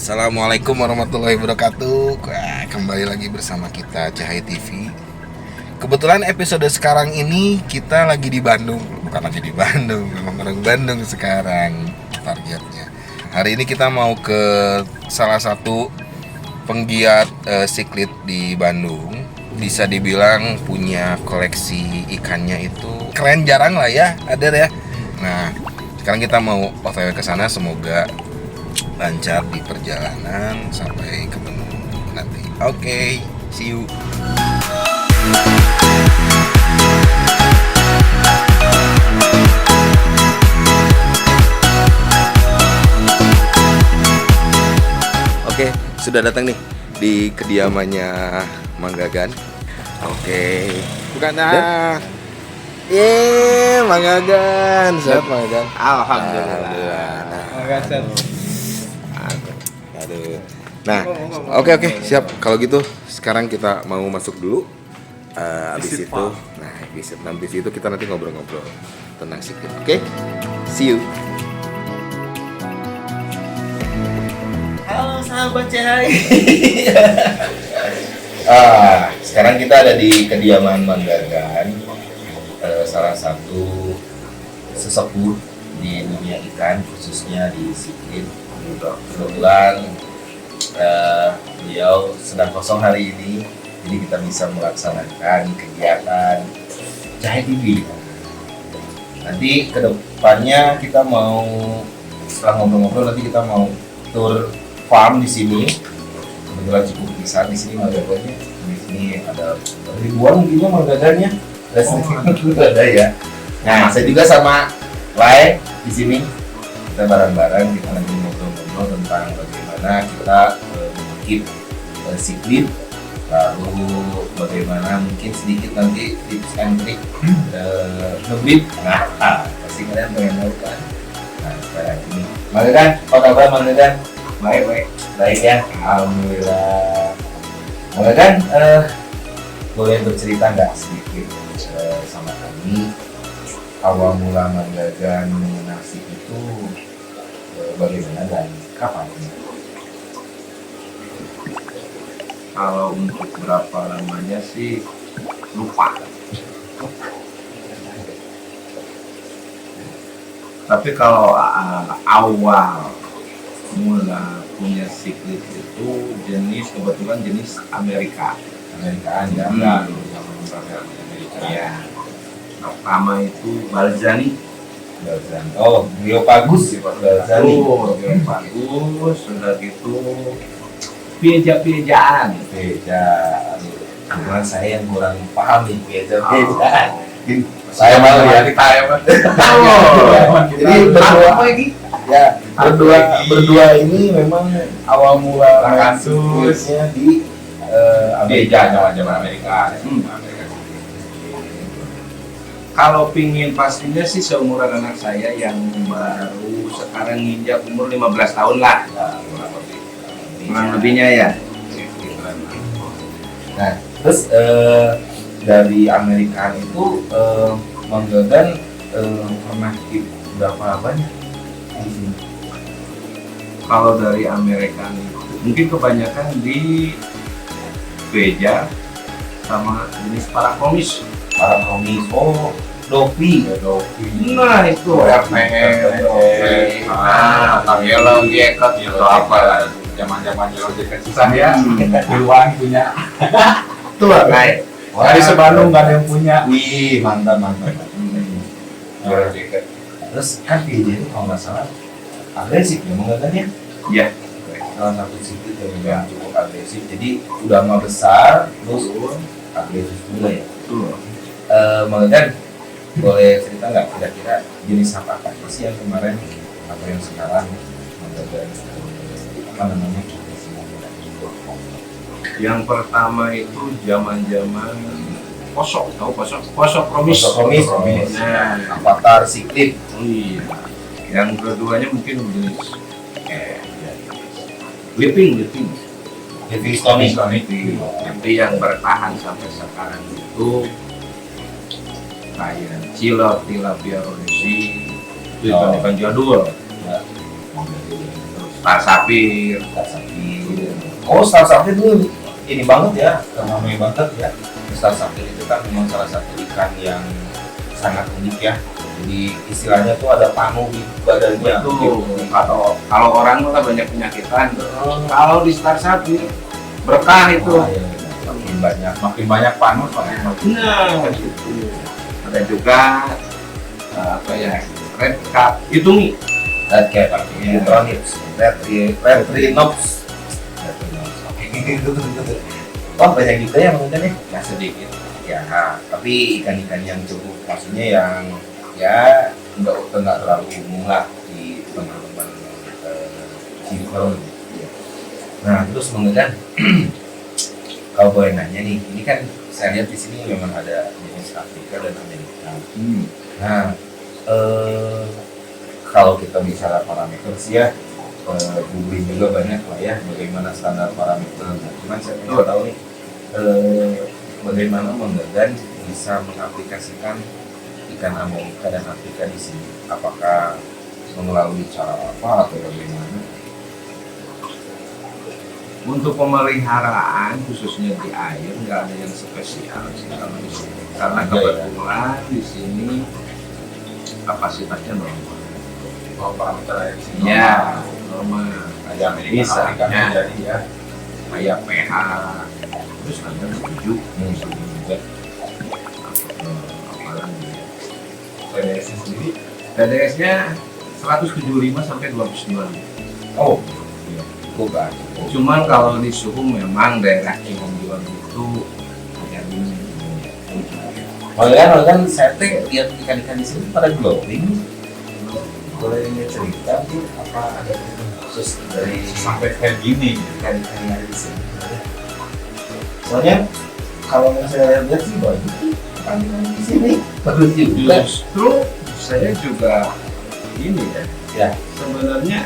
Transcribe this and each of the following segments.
Assalamualaikum warahmatullahi wabarakatuh. Kembali lagi bersama kita Cahaya TV. Kebetulan episode sekarang ini kita lagi di Bandung. Bukan lagi di Bandung, memang orang Bandung sekarang targetnya. Hari ini kita mau ke salah satu penggiat siklit di Bandung. Bisa dibilang punya koleksi ikannya itu keren, jarang lah ya, ada ya. Nah, sekarang kita mau OTW ke sana, semoga lancar di perjalanan sampai ketemu nanti. Oke, see you. Oke, sudah datang nih di kediamannya Mang Gagan. Oke, bukan Mang Gagan, sehat Mang Gagan? Alhamdulillah. Aduh. Nah, oke, siap. Kalau gitu, sekarang kita mau masuk dulu. Habis itu kita nanti ngobrol-ngobrol tentang sikit. Oke? See you. Halo sahabat Cahaya. Sekarang kita ada di kediaman Mang Gagan, salah satu sesepuh di dunia ikan, khususnya di sikit. Kebetulan beliau sedang kosong hari ini, jadi kita bisa melaksanakan kegiatan Cahaya TV. Nanti kedepannya kita mau, setelah ngobrol-ngobrol, nanti kita mau tur farm di sini. Kebetulan cukup besar di sini marganya. Di sini ada ribuan mungkinnya marganya. Ada ya. Nah, saya juga sama Lai di sini. Kita bareng-bareng, kita nanti ngobrol-ngobrol tentang bagaimana kita mengikip siklit, lalu bagaimana mungkin sedikit nanti tips and trick ngebit. Nah, pasti kalian pengen tahu kan. Nah, sekarang ini Mang Gagan, apa kabar Mang Gagan? Baik ya, alhamdulillah. Mang Gagan, boleh bercerita nggak sedikit sama kami awal mula Mang Gagan mengenal siklit itu bagaimana dan kapan? Kalau untuk berapa lamanya sih lupa. Tapi kalau awal mula punya siklit itu kebetulan jenis Amerikaan ya. Ya. Pertama itu Balzani. Oh, Rio Bagus ya Pak Balzani. Yang bagus, sudah gitu pieja-piejaan. Kebetulan saya yang kurang paham nih pieja-piejaan. Saya malu ya kita ya Pak. Jadi berdua ini memang awal mula kasusnya di pieja zaman Amerika. Kalau pingin pastinya sih seumuran anak saya yang baru sekarang nginjak umur 15 tahun lah. Kurang lebihnya ya. Nah, terus dari Amerika itu Mang Gagan pernah berapa banyak di sini? Kalau dari Amerika itu mungkin kebanyakan di beja sama jenis parakomis. Oh, Dopi. Nah itu ya yellow jacket itu apa zaman yellow jacket susah ya. Duluan punya tuh naik. dari sebandung nggak ada yang punya. Wih, mantap. Yellow jacket. Terus kan PJ itu kalau nggak salah agresif ya Mang Gagan ya? Iya. Salah satu siklit yang memang cukup agresif. Jadi udah mah besar, terus agresif juga ya. Mang Gagan, boleh cerita nggak kira-kira jenis apa sih yang kemarin atau yang sekarang Mang Gagan apa namanya? Yang pertama itu zaman-zaman posok, tahu posok promis. Nah, Avatar siklit. iya. Yang keduanya mungkin jenis living. Livingstone. Tapi yang bertahan sampai sekarang itu kayak tilapia rhodesi, itu ikan jadul. Ya. Terus Star Sapphire. Star Sapphire. Oh, Star Sapphire itu ini banget ya, ramai banget ya. Star Sapphire itu kan memang salah satu ikan yang sangat unik ya. Jadi istilahnya tuh ada panu di badannya. Tuh, kalau orang kan banyak penyakitan. Kalau di Star Sapphire berkah itu. Oh, iya. Makin banyak panus makin Nah, gitu. Ada juga apa ya, red cap itu nih. Red Cap artinya Tronips, Red Rhinops. Oh, banyak juga yang mungkin nih. Ya sedikit. Ya, tapi ikan-ikan yang cukup, maksudnya yang ya nggak terlalu umum lah di teman-teman Cirebon. Nah, terus mengenai kalau boleh nanya nih, ini kan saya lihat di sini memang ada jenis Afrika dan Amerika. Nah, kalau kita bicara parameter sih ya, googling juga banyak lah ya, bagaimana standar parameter. Nah, cuman saya ingin tahu nih, bagaimana Mang Dadan bisa mengaplikasikan ikan Amerika dan Afrika di sini? Apakah melalui cara apa atau bagaimana? Untuk pemeliharaan khususnya di air nggak ada yang spesial sih kalau di sini. Karena kebetulan di sini kapasitasnya normal. Oh, parameter air di sini. Ya, normal. Kayak Amerika, Bisa. Afrika Ya. jadi ya. Kayak pH, terus ada 7 juga. Apalagi ya. PDS sendiri TDS-nya 175 sampai 225. Oh, cukup kan? Cuman kalau di suhu memang daerah Cianjur itu agak dingin. Kalau kan saya teh lihat ikan-ikan di sini pada glowing. Boleh cerita sih apa ada khusus dari sampai kayak gini. ikan-ikan yang ada di sini? Soalnya kalau yang saya lihat sih banyak ikan-ikan di sini bagus juga. Justru saya juga ini ya, Ya. sebenarnya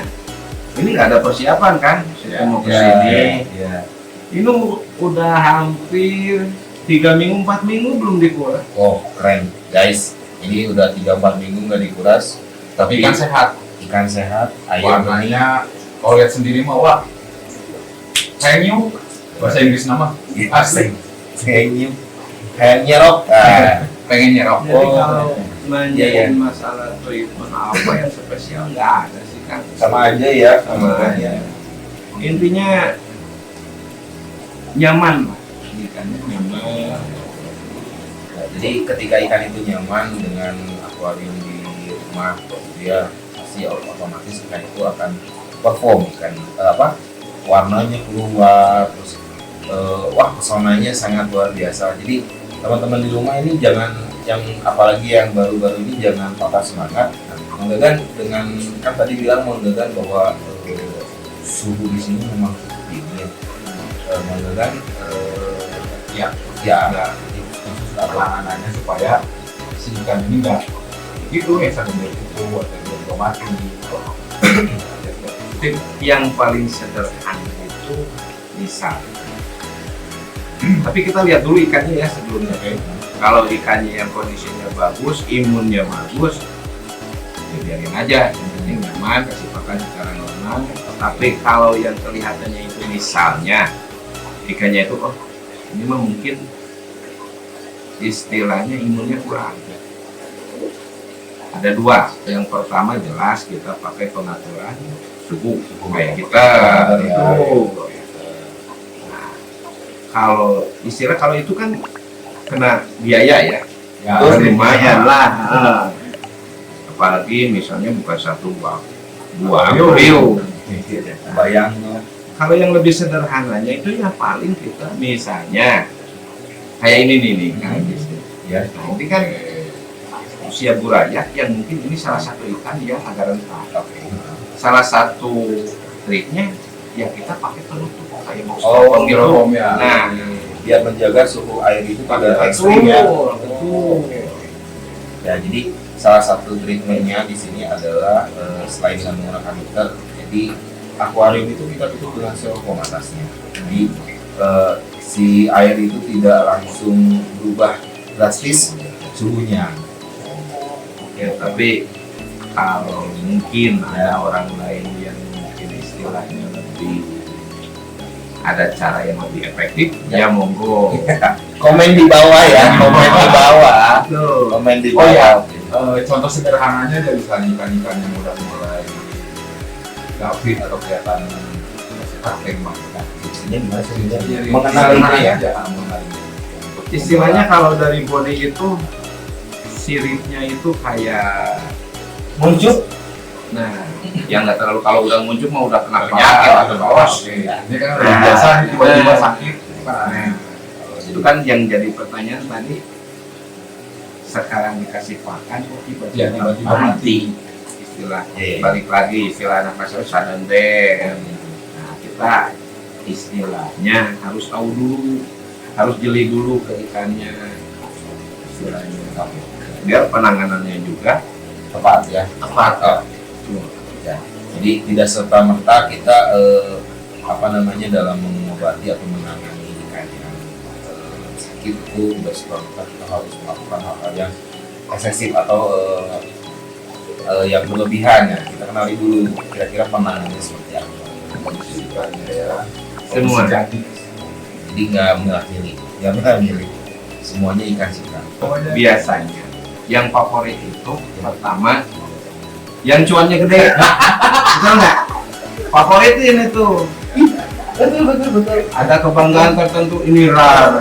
ini nggak ada persiapan kan, saya mau Ya, kesini. ya. Ini udah hampir 3 minggu 4 minggu belum dikuras. Oh, keren guys. Ini udah 3-4 minggu nggak dikuras, Tapi ikan sehat. ikan sehat, ayam bening. Warnanya kalau lihat sendiri mah wah. Kayak new bahasa Inggris nama. Asli. Kayak kayak nyerok. Pengen nyerok. Jadi Oh, kalau iya. nanyain masalah treatment apa yang spesial nggak ada sih kan. Sama aja ya, Sama aja. Intinya nyaman lah, ikannya nyaman. Nah, jadi ketika ikan itu nyaman dengan akuarium di rumah, dia pasti otomatis ikan itu akan perform warnanya keluar, terus wah pesonanya sangat luar biasa. Jadi teman-teman di rumah ini jangan, yang apalagi yang baru-baru ini jangan patah semangat. Mang Dadan dengan kan tadi bilang Mang Dadan bahwa suhu di sini memang cukup dingin. Mang Dadan Ya, ya penanganannya supaya si ikan ini enggak gitu ya sampai itu atau dia mati. Tip yang paling sederhana itu misal. Tapi kita lihat dulu ikannya ya sebelumnya. Kalau ikannya yang kondisinya bagus, imunnya bagus, ya biarin aja. Yang penting nyaman, kasih makan secara normal. Tapi kalau yang kelihatannya itu misalnya ikannya itu ini mah mungkin istilahnya imunnya kurang. Ada dua. Yang pertama jelas kita pakai pengaturan suhu kayak kita itu. Nah, kalau istilah kalau itu kan kena biaya ya. Ya, Terus lumayan lah. Apalagi misalnya bukan satu dua view. bayang Kalau yang lebih sederhananya itu yang paling kita misalnya kayak ini nih kan ya. Nah, ini kan usia burayak yang mungkin ini salah satu ikan yang agak rentan. Salah satu triknya ya kita pakai penutup kayak Oh, gitu. styrofoam ya. Nah, biar menjaga suhu air itu pada ekstrim ya. betul. Ya, jadi salah satu treatmentnya di sini adalah selain dengan menggunakan heater, jadi akuarium itu kita tutup dengan styrofoam atasnya. Jadi si air itu tidak langsung berubah drastis suhunya. Ya, tapi kalau mungkin ada orang lain yang mungkin istilahnya lebih ada cara yang lebih efektif, ya monggo. Komen di bawah ya, komen di bawah, Tuh. komen di Oh ya, bawah. contoh sederhananya dari misalnya ikan-ikan yang udah mulai nggak fit atau kelihatan masih praktek mah. Ini gimana sih? Jadi, Mengenal ini ya. mengenal ini. Istilahnya kalau dari body itu siripnya itu kayak, Muncul. nah, yang nggak terlalu, kalau udah muncul mah udah kena penyakit atau bos. Ini kan udah biasa tiba-tiba sakit, kan aneh. Itu kan yang jadi pertanyaan tadi, sekarang dikasih pakan kok tiba-tiba Ya, tiba-tiba mati. Istilah Iya. balik lagi istilah anak masyarakat sudden death. Nah, kita istilahnya harus tahu dulu, harus jeli dulu ke ikannya istilahnya, biar penanganannya juga Tepat ya. tepat. Oh, ya. Jadi tidak serta merta kita apa namanya dalam mengobati atau menangani ikan yang sakit itu tidak serta merta kita harus melakukan hal-hal yang eksesif atau yang berlebihan ya. Kita kenali dulu kira-kira penanganannya seperti apa. Semua. Jadi nggak milih, semuanya ikan segar. Biasanya yang favorit itu pertama yang cuannya gede. Betul nggak? Favorit ini tuh Betul. ada kebanggaan tertentu, ini rar.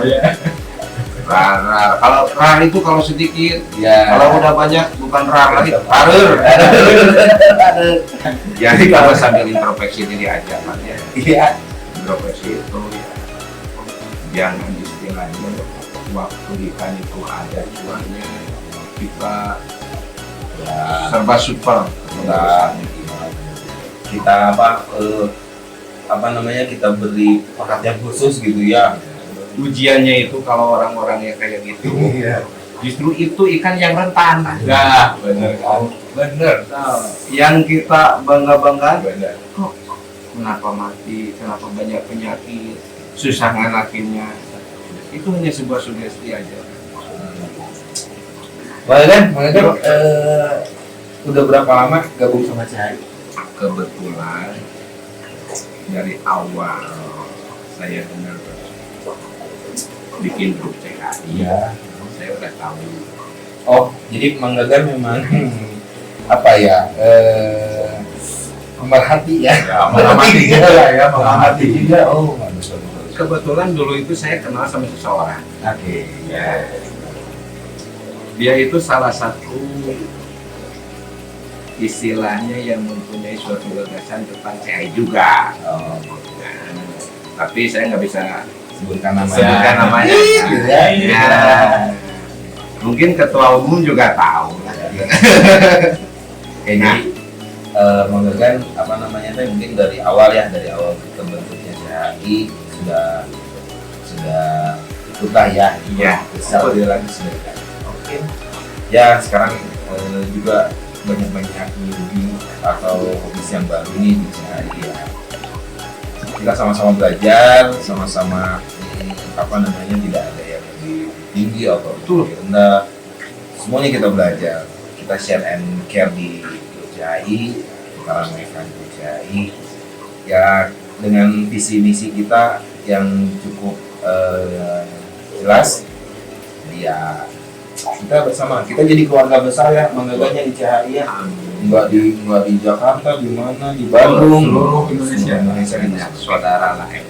Rar. Kalau rar itu kalau sedikit, Ya. kalau udah banyak bukan rar lagi, rareur. Jadi kalau sambil introspeksi diri aja kan ya. Iya. Introspeksi itu ya, jangan istilahnya waktu ikan itu ada cuannya kita Ya. serba super. Kita apa namanya kita beri perhatian khusus gitu ya. Ujiannya itu kalau orang-orang yang kayak gitu, Iya. justru itu ikan yang rentan. Nah, bener kan? Bener. Yang kita bangga-banggakan, Bener. kenapa mati, kenapa banyak penyakit, susah nganakinnya. Itu hanya sebuah sugesti aja. Bang udah berapa lama gabung sama Cahaya? Kebetulan dari awal saya dengar bikin grup CKI, Iya. saya udah tahu. Oh, jadi Mang Gagan memang apa ya? Pemerhati ya. Ya, mengamati juga lah ya, mengamati juga. Oh, bagus. Kebetulan dulu itu saya kenal sama seseorang. Oke. Ya. Dia itu salah satu istilahnya yang mempunyai suatu gagasan tentang CI juga. Oh, Nah, tapi saya nggak bisa sebutkan namanya. sebutkan namanya. Gitu ya. Ya. Mungkin ketua umum juga tahu. Oke, jadi Mang Gagan apa namanya teh mungkin dari awal terbentuknya CHI sudah ikutlah ya. Iya. Secara tidak lagi sudah ikut. Oke. Ya sekarang juga banyak newbie atau hobis yang baru nih di CHI ya. Kita sama-sama belajar, sama-sama apa namanya tidak ada yang lebih tinggi atau lebih rendah. Semuanya kita belajar. Kita share and care di CHI, kita ramaikan di CHI. Ya dengan visi misi kita yang cukup jelas. Ya kita bersama, kita jadi keluarga besar ya, menggaganya di CHI ya. Nggak di Jakarta, di mana, di Bandung, Seluruh Indonesia. Banyak saudara lah ya.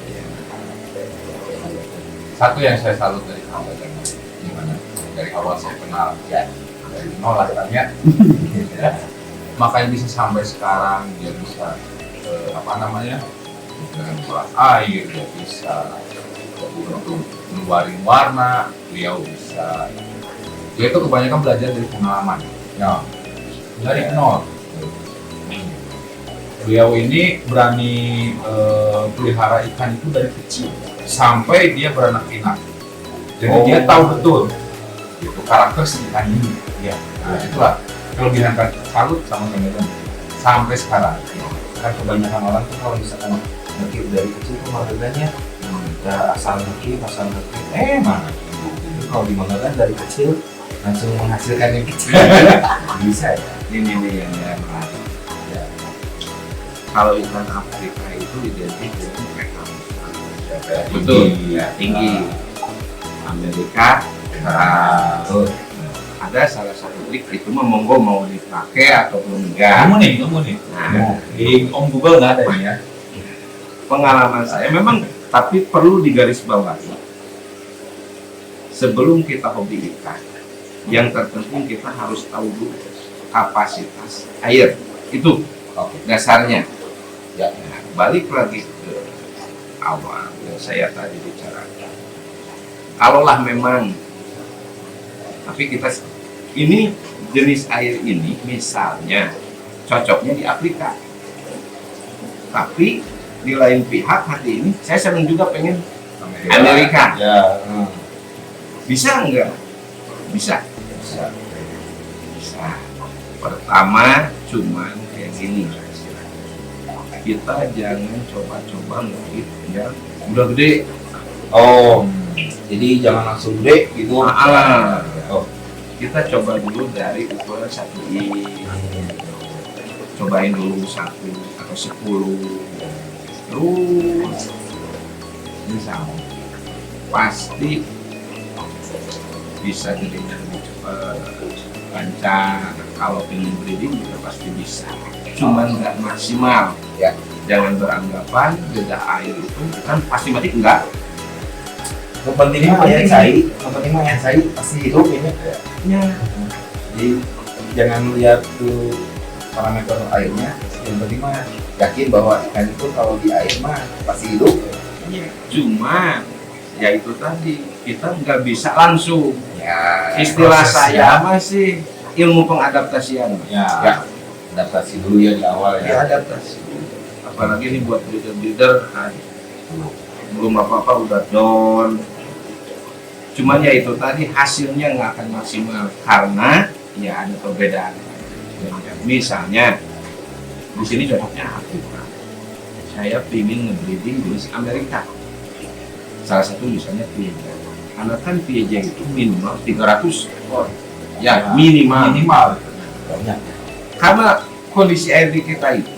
Satu yang saya salut dari kamu gimana? dari awal saya kenal Ya. dari nol lah kan ya. Makanya bisa sampai sekarang dia bisa apa namanya dengan kelas air dia bisa untuk ngeluarin warna, beliau bisa dia itu kebanyakan belajar dari pengalaman Ya. dari nol. Beliau ini berani pelihara ikan itu dari kecil sampai dia beranak pinak. Jadi Oh. dia tahu betul itu karakter si ikan ini. Ya. Nah, itulah kelebihan kan salut sama teman-teman sampai sekarang. Kan kebanyakan orang tuh kalau misalkan ngekip dari kecil tuh magaganya ya asal ngekip mana itu kalau di Magagan dari kecil langsung menghasilkan yang kecil bisa ya. Ini nih yang menarik. Ya. Kalau ikan Afrika itu identik dengan mereka Betul. tinggi. Amerika Betul. ada salah satu trik itu mah monggo mau dipakai atau belum enggak. Kamu nih. Nah, Di Om Google nggak ada ini ya. pengalaman saya memang, tapi perlu digarisbawahi sebelum kita hobi ikan, yang terpenting kita harus tahu dulu kapasitas air itu Oke. dasarnya. Ya. Nah, balik lagi ke awal yang saya tadi bicarakan, kalaulah memang, tapi kita ini jenis air ini misalnya cocoknya di Afrika, tapi di lain pihak hati ini saya senang juga pengen Amerika. Ya. Bisa enggak? Bisa. Bisa. Bisa. Pertama cuman kayak gini, kita jangan coba-coba ngehit yang udah gede. Oh, jadi jangan langsung gede gitu. Oh. Kita coba dulu dari ukuran 1 cobain dulu 1 atau 10, terus misal pasti bisa gedenya lebih cepat, lancar. Kalau pengen breeding juga pasti bisa, cuman nggak maksimal Ya. Jangan beranggapan beda air itu kan pasti mati, enggak. Yang penting mah yang saya pasti hidup ini. Ya. Jadi jangan lihat tuh parameter airnya, yang penting mah yakin bahwa ikan itu kalau di air mah pasti hidup. Cuma ya itu tadi, kita nggak bisa langsung. Ya, Istilah prosesnya. saya masih ilmu pengadaptasian. Ya, adaptasi dulu ya di awal Ya, ya. adaptasi. Apalagi ini buat breeder kan, belum apa-apa udah down. Cuman ya itu tadi, hasilnya nggak akan maksimal karena ya ada perbedaan. Misalnya di sini cocoknya Afrika, saya pingin nge-breeding jenis Amerika. Salah satu misalnya Piaget. Karena kan Piaget itu minimal 300 ekor. Ya, minimal. Banyak. Karena kondisi air di kita itu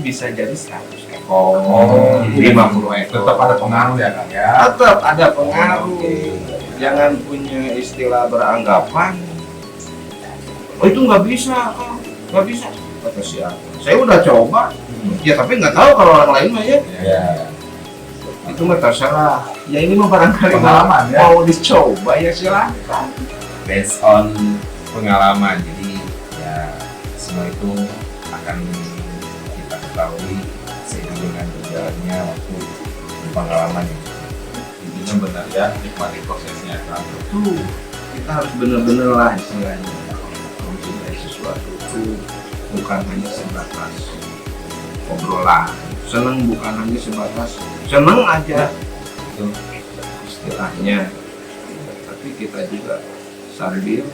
bisa jadi 100 ekor, Oh, 50 ekor. Tetap ada pengaruh ya kan ya. Tetap ada pengaruh. Oke. Jangan punya istilah beranggapan, oh itu nggak bisa, nggak bisa. Kata siapa? Saya udah coba, ya tapi nggak tahu kalau orang lain mah ya. Ya. Itu mah terserah. Ya ini mah barangkali Pengalaman, ya. mau dicoba ya silahkan. Based on pengalaman, jadi ya semua itu akan kita ketahui seiring dengan berjalannya waktu di pengalaman itu. Intinya benar ya, nikmati prosesnya kan. Tuh, kita harus bener-bener lah istilahnya mencintai sesuatu itu bukan hanya sebatas obrolan. Seneng bukan hanya sebatas seneng aja itu istilahnya, tapi kita juga sambil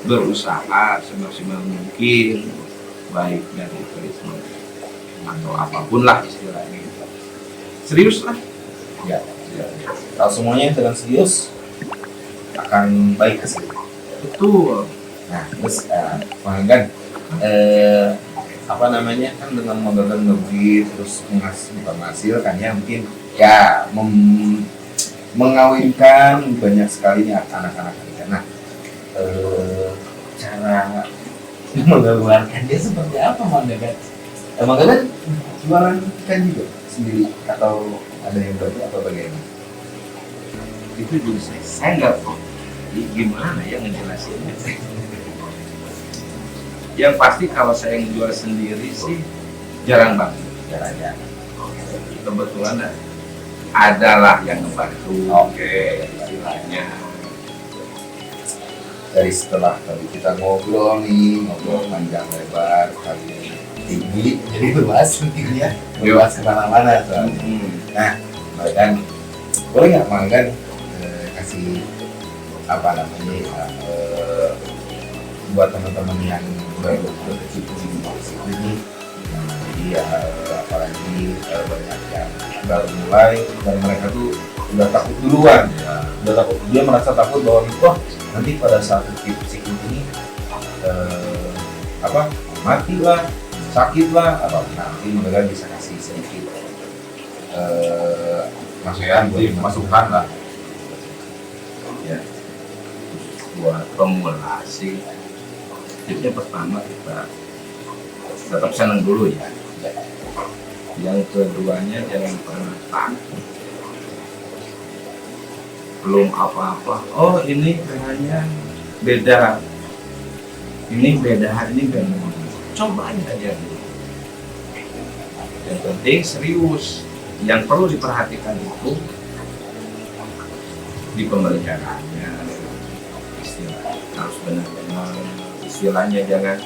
berusaha semaksimal mungkin, baik dari treatment atau apapun lah istilahnya. Serius lah. Ya. Kalau semuanya dengan serius akan baik hasilnya. Betul. Nah, terus Bang Enggan, apa namanya, kan dengan modal ngebreed terus menghasilkan ya, mungkin ya mengawinkan banyak sekali nih anak-anak kita. Nah, cara mengeluarkannya seperti apa, Bang Enggan? Bang Enggan jualan ikan juga sendiri atau ada yang bantu atau bagaimana? Itu juga saya nggak tahu gimana ya ngejelasinnya. Yang pasti kalau saya ngejual sendiri sih jarang banget. Caranya? Kebetulan adalah yang ngebantu. Oke. Istilahnya. Dari setelah tadi kita ngobrol panjang lebar, kali tinggi, jadi luas intinya, luas kemana-mana soalnya. Nah, Manggan, boleh nggak Manggan kasih apa namanya buat teman-teman yang baru berkecimpung di musik ini, jadi apalagi banyak yang baru mulai dan mereka tuh udah takut duluan, udah takut, dia merasa takut bahwa wah nanti pada saat musik ini mati lah, sakit lah atau nanti mereka bisa kasih sedikit maksudnya masukan lah. Ya, buat pemula sih, tipsnya pertama kita tetap senang dulu ya. Yang keduanya jangan pernah takut. Belum apa-apa, oh ini kayaknya beda, ini beda, ini beda. Cobain aja dulu. Yang penting serius. Yang perlu diperhatikan itu di pemeliharaannya, istilah harus benar-benar, istilahnya jangan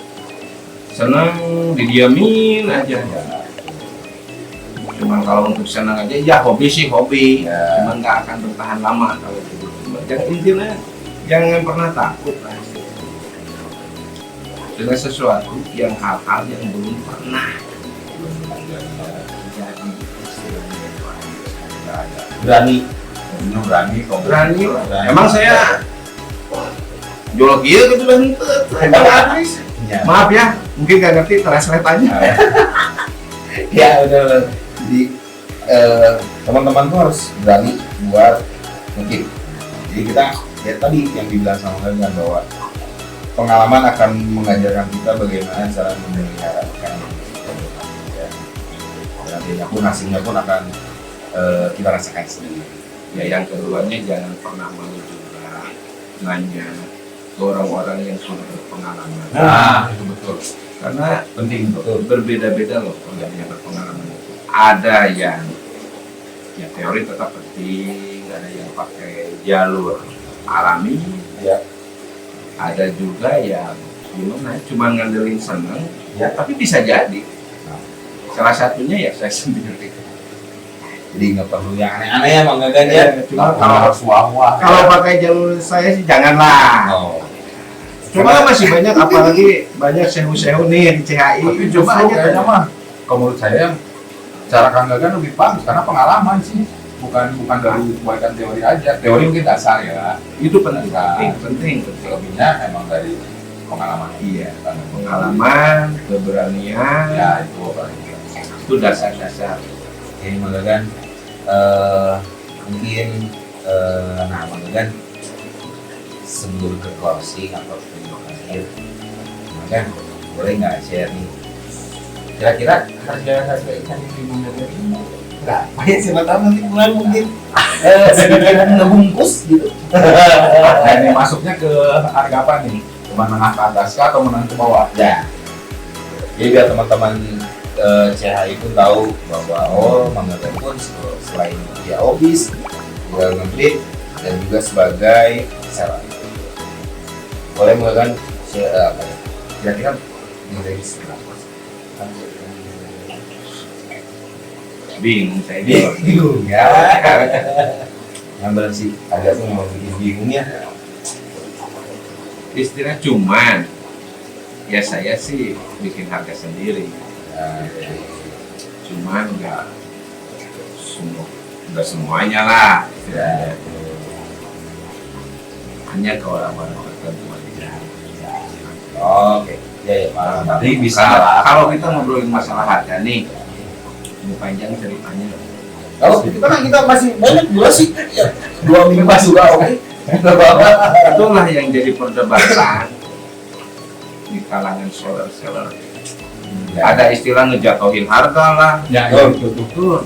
senang didiamin aja. Cuman kalau untuk senang aja, ya hobi sih hobi, cuman nggak akan bertahan lama kalau gitu. Jangan, intinya jangan pernah takut lah dengan sesuatu yang hal-hal yang belum pernah jadi, istilahnya berani Berani kok. berani. Emang saya jual gitu dan habis. ya. Maaf ya, mungkin gak ngerti, translate aja. Ya udah, jadi teman-teman tuh harus berani buat mungkin. Jadi kita ya tadi yang dibilang sama kalian bahwa pengalaman akan mengajarkan kita bagaimana cara memelihara ikan. Ya. Nantinya pun hasilnya pun akan kita rasakan sendiri. Ya, yang keduanya jangan pernah malu juga nanya ke orang-orang yang sudah berpengalaman. Nah, itu betul. Karena Penting betul. berbeda-beda loh orang yang berpengalaman itu. Ada yang ya teori tetap penting, ada yang pakai jalur alami, Ya. ada juga yang gimana cuma ngandelin seneng, Ya. tapi bisa jadi. Salah satunya ya saya sendiri. Jadi nggak perlu yang aneh-aneh ya Bang Gagan ya. Cuma Kalau harus wah-wah. kalau pakai jalur saya sih janganlah. Oh. Cuma masih banyak, apalagi banyak sehu-sehu nih di CHI. Tapi Coba justru aja kayaknya kan. mah, kalau menurut saya cara Kang Gagan lebih bagus karena pengalaman sih, bukan dari kebaikan teori aja. Teori mungkin dasar ya. Itu penting, Nah, penting. Selebihnya emang dari pengalaman. Iya, Kan. pengalaman, keberanian, Ya itu paling. itu dasar-dasar. Jadi Bang Gagan mungkin nah Bang Gagan sebelum ke closing atau penutup akhir, Bang Gagan boleh nggak share nih kira-kira harga ikan yang di Bang Gagan ini berapa ya, siapa tahu nanti bulan mungkin sedikit ngebungkus gitu. Nah ini masuknya ke harga apa nih? Menengah ke atas kah atau menengah ke bawah? Ya, jadi biar teman-teman CHI pun tahu bahwa Bang Gagan pun selain dia hobis, juga nge-breed dan juga sebagai seller. Boleh Bang Gagan share apa ya? Kira-kira nilai berapa? Bingung saya juga. Bingung ya. Ngambil sih agak tuh mau bikin bingung ya. Istilah cuman, ya saya sih bikin harga sendiri. Nah, Cuman nggak semuanya lah. ya. Hanya ke orang-orang tertentu aja. Oke, ya paham. Nanti bisa Kalau kita ngobrolin masalah harga nih, ini panjang ceritanya. kalau kita masih banyak durasi ya, 2 minggu juga oke. Nggak apa-apa. Itulah yang jadi perdebatan di kalangan seller-seller. Ya. Ada istilah ngejatuhin harga lah. Ya, Oh. itu tuh. Betul.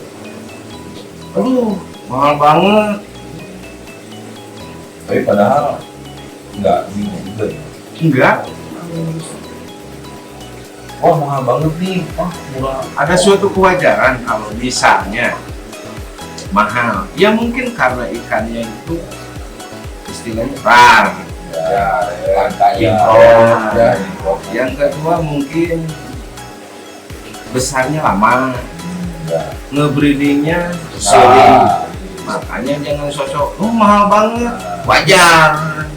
Aduh, mahal banget. Tapi padahal nggak bingung juga. Enggak. Wah mahal banget nih, wah murah. Ada suatu kewajaran kalau misalnya mahal. Ya mungkin karena ikannya itu istilahnya rar. Ya, langkahnya. Impor. Ya, impor. Yang kedua mungkin besarnya lama. Ya. Ngebreedingnya sering. Makanya jangan sosok, oh mahal banget. Wajar,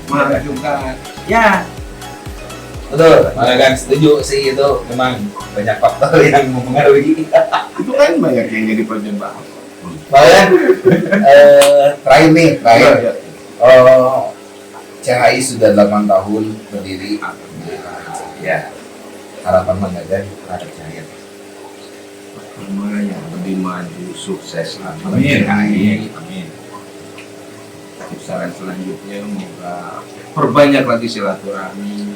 mahal juga. Ya, Betul, Bang Gagan setuju sih, itu memang banyak faktor yang mempengaruhi. itu kan banyak yang jadi perdebatan. Bahkan terakhir nih, terakhir. Ya. CHI sudah 8 tahun berdiri. Ya. harapan Manggagan terhadap Cahaya? Pertama ya lebih maju, sukses lah. Amin. Amin. Amin. Saran selanjutnya semoga perbanyak lagi silaturahmi.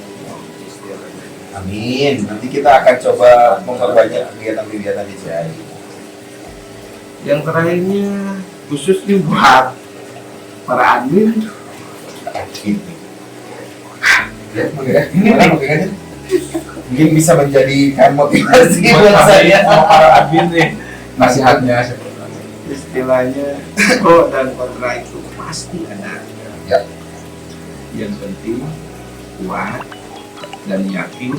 Amin. Nanti kita akan coba memperbanyak kegiatan-kegiatan di Cahaya. Yang terakhirnya khususnya buat para admin. Ya, ini Manggagan mungkin bisa menjadikan motivasi buat saya. Sama para admin nih nasihatnya seperti Istilahnya pro dan kontra itu pasti ada. Ya. Yang penting kuat dan yakin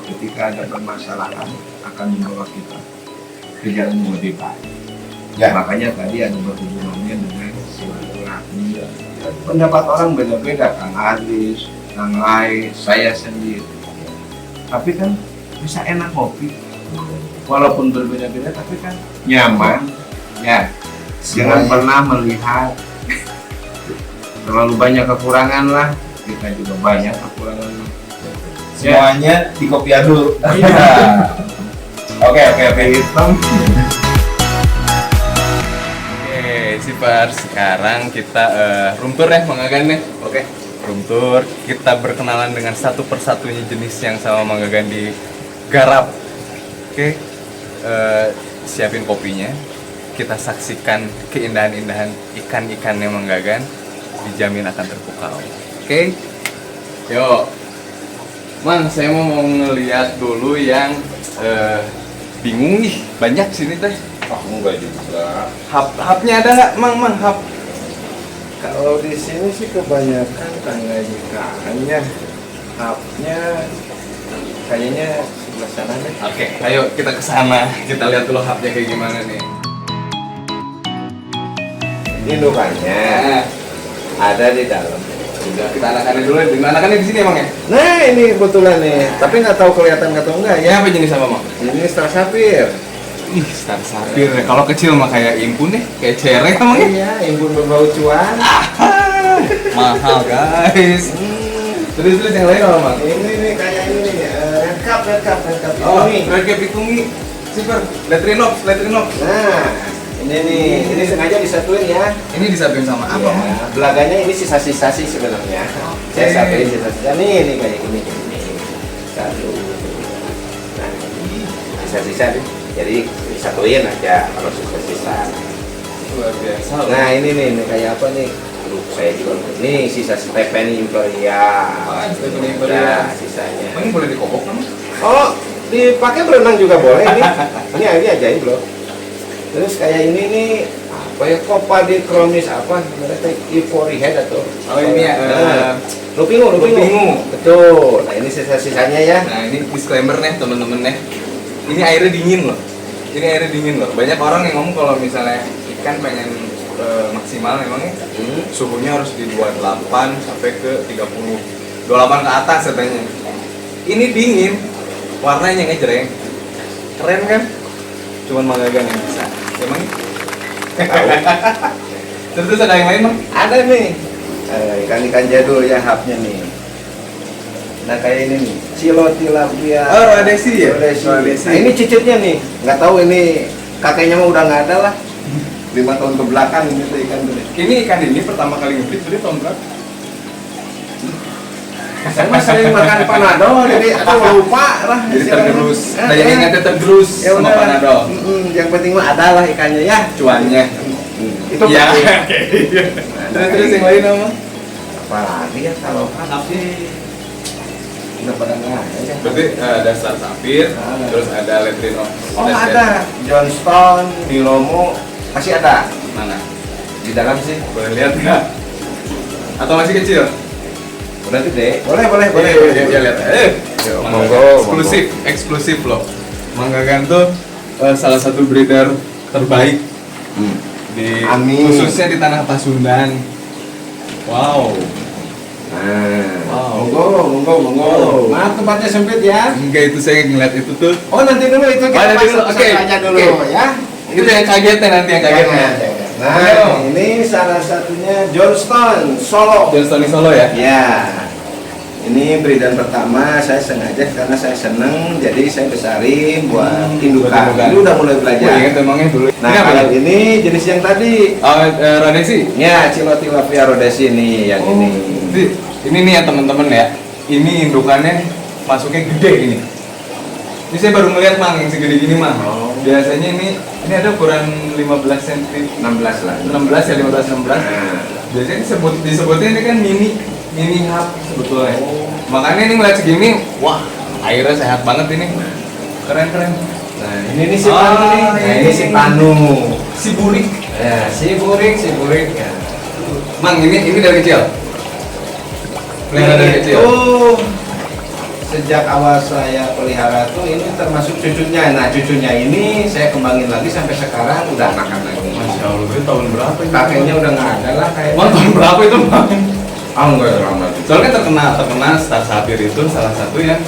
ketika ada permasalahan akan membawa kita ke jalan yang lebih baik. Ya. Makanya tadi ada berhubungannya dengan silaturahmi. Pendapat orang beda-beda, Kang Adis, Kang Lai, saya sendiri. Tapi kan bisa enak kopi. Walaupun berbeda-beda tapi kan nyaman. Ya. Jangan Semuanya. pernah melihat terlalu banyak kekurangan lah. Kita juga banyak kekurangan. Semuanya di kopian dulu. Oke. Hitam. Oke, Sipar, sekarang kita room tour ya, Manggagan nih. Oke. Room tour, kita berkenalan dengan satu persatunya jenis yang sama Manggagan di garap. Oke, siapin kopinya. Kita saksikan keindahan-indahan ikan-ikannya Manggagan, dijamin akan terpukau. Oke, yuk. Mang, saya mau ngeliat dulu yang bingung nih, banyak sini teh. aku enggak juga. Hapnya ada nggak, Mang? Hap. Kalau di sini sih kebanyakan tangga ikannya, hapnya kayaknya sebelah sana deh. Oke, ayo kita ke sana. Kita lihat dulu hapnya kayak gimana nih. Ini indukannya ada di dalam. Udah, kita anakannya dulu. Anakannya di sini emang ya? Nah ini kebetulan nih, tapi nggak tahu kelihatan atau enggak Ya ya. apa jenis apa, Mang? Ini Star Sapphire. Ih, Star Sapphire. Kalau kecil mah kayak impun deh, kayak cerek emang ya. Iya, imbun berbau cuan. Mahal, guys. Terus yang lain apa, Mang? Ini nih kayak ini nih, red cup. Oh, Ini. red cap ikungi. Super. Letrinox. Nah, ini sengaja disatuin ya. Ini disatuin sama apa, Mang? Ya, belakangnya ini sisa-sisa sih sebenarnya. Saya satuin sisa-sisa nih kayak gini. Satu. Nah, ini sisa-sisa nih. Jadi disatuin aja kalau sisa-sisa. Luar biasa. Nah, ini kayak apa nih? Aduh, saya juga nih sisa Stephen Imperial. Stephen Imperial. Nah, sisanya. Ini boleh dikokok kan? Oh, dipakai berenang juga boleh ini. Ini ajaib loh. Terus kayak ini nih apa ya, Copa di Chromis apa mereka Ivory Head atau Oh, ini ya. Lupingu. Betul. Nah, ini sisa-sisanya ya. Nah, ini disclaimer nih temen-temen nih. Ini airnya dingin loh. Banyak orang yang ngomong kalau misalnya ikan pengen maksimal memangnya suhunya harus di 28 sampai ke 30. 28 ke atas katanya. Ini dingin, warnanya ngejreng. Keren kan? Cuman Manggagan yang bisa. Emang? Terus ada yang lain, Bang? Ada nih. Ikan-ikan jadul ya hapnya nih. Nah kayak ini nih, Cilo tilapia. Oh, Rhodesi ya? Rhodesi. Nah ini cicitnya nih, nggak tahu ini kakeknya mah udah nggak ada lah. 5 tahun ke belakang ini tuh ikan tuh. Ini ikan ini pertama kali ngebreed beli tahun berapa? Saya mah sering makan panadol, jadi aku lupa lah. Jadi tergerus. Eh, Nah, yang ingatnya tergerus ya sama udah. panadol. Yang penting mah ada lah ikannya ya. Cuannya. Itu Iya. penting. Terus yang lain apa? Apalagi ya kalau tapi udah pada nggak ada ya. Berarti ada Star Sapphire, Ah. terus ada Letrino. Oh ada, Johnston, Dilomo masih ada Mana? di dalam sih. Boleh lihat nggak? Atau masih kecil? Udah gede. Boleh. Ya lihat. Yo, Manggagan. Eksklusif loh. Manggagan tuh salah satu breeder terbaik di Amin. khususnya di tanah Pasundan. Wow. Nah, Wow. monggo. Maaf tempatnya sempit ya. Enggak, itu saya ngeliat itu tuh. Oh nanti dulu itu kita Nanti dulu, pasang oke. aja dulu Oke. ya. Itu yang kagetnya nanti yang kagetnya. Nah, Ayo. ini salah satunya Johnston Solo. Johnston di Solo ya? Ya. Ini breeding pertama saya sengaja karena saya seneng, jadi saya besarin buat indukan. indukan. Ini udah mulai belajar. Ingat emangnya dulu. Nah, ini apa kalau nih? ini jenis yang tadi, Rhodesi. ya Chilotilapia rhodesi ini yang Oh, ini. ini nih ya teman-teman ya. Ini indukannya masuknya gede ini. Ini saya baru ngeliat mang yang segede gini mang. Oh. Biasanya ini ada ukuran 15 cm, 16 lah. 16 ya 15-16. Nah, Biasanya disebutnya ini kan mini hub sebetulnya. Makanya ini ngeliat segini, wah airnya sehat banget ini. Keren. nah ini si Panu nih. Nah, ini si Panu. Si burik. Ya, si burik ya. Mang ini dari kecil. Pelihara dari kecil. Sejak awal saya pelihara tuh ini termasuk cucunya. Nah, cucunya ini saya kembangin lagi sampai sekarang udah makan lagi. Masya Allah, itu tahun berapa ini? Kakeknya udah nggak ada lah kayak. Mang tahun berapa itu mang? Enggak lama. Soalnya terkenal Star Sapphire itu salah satu yang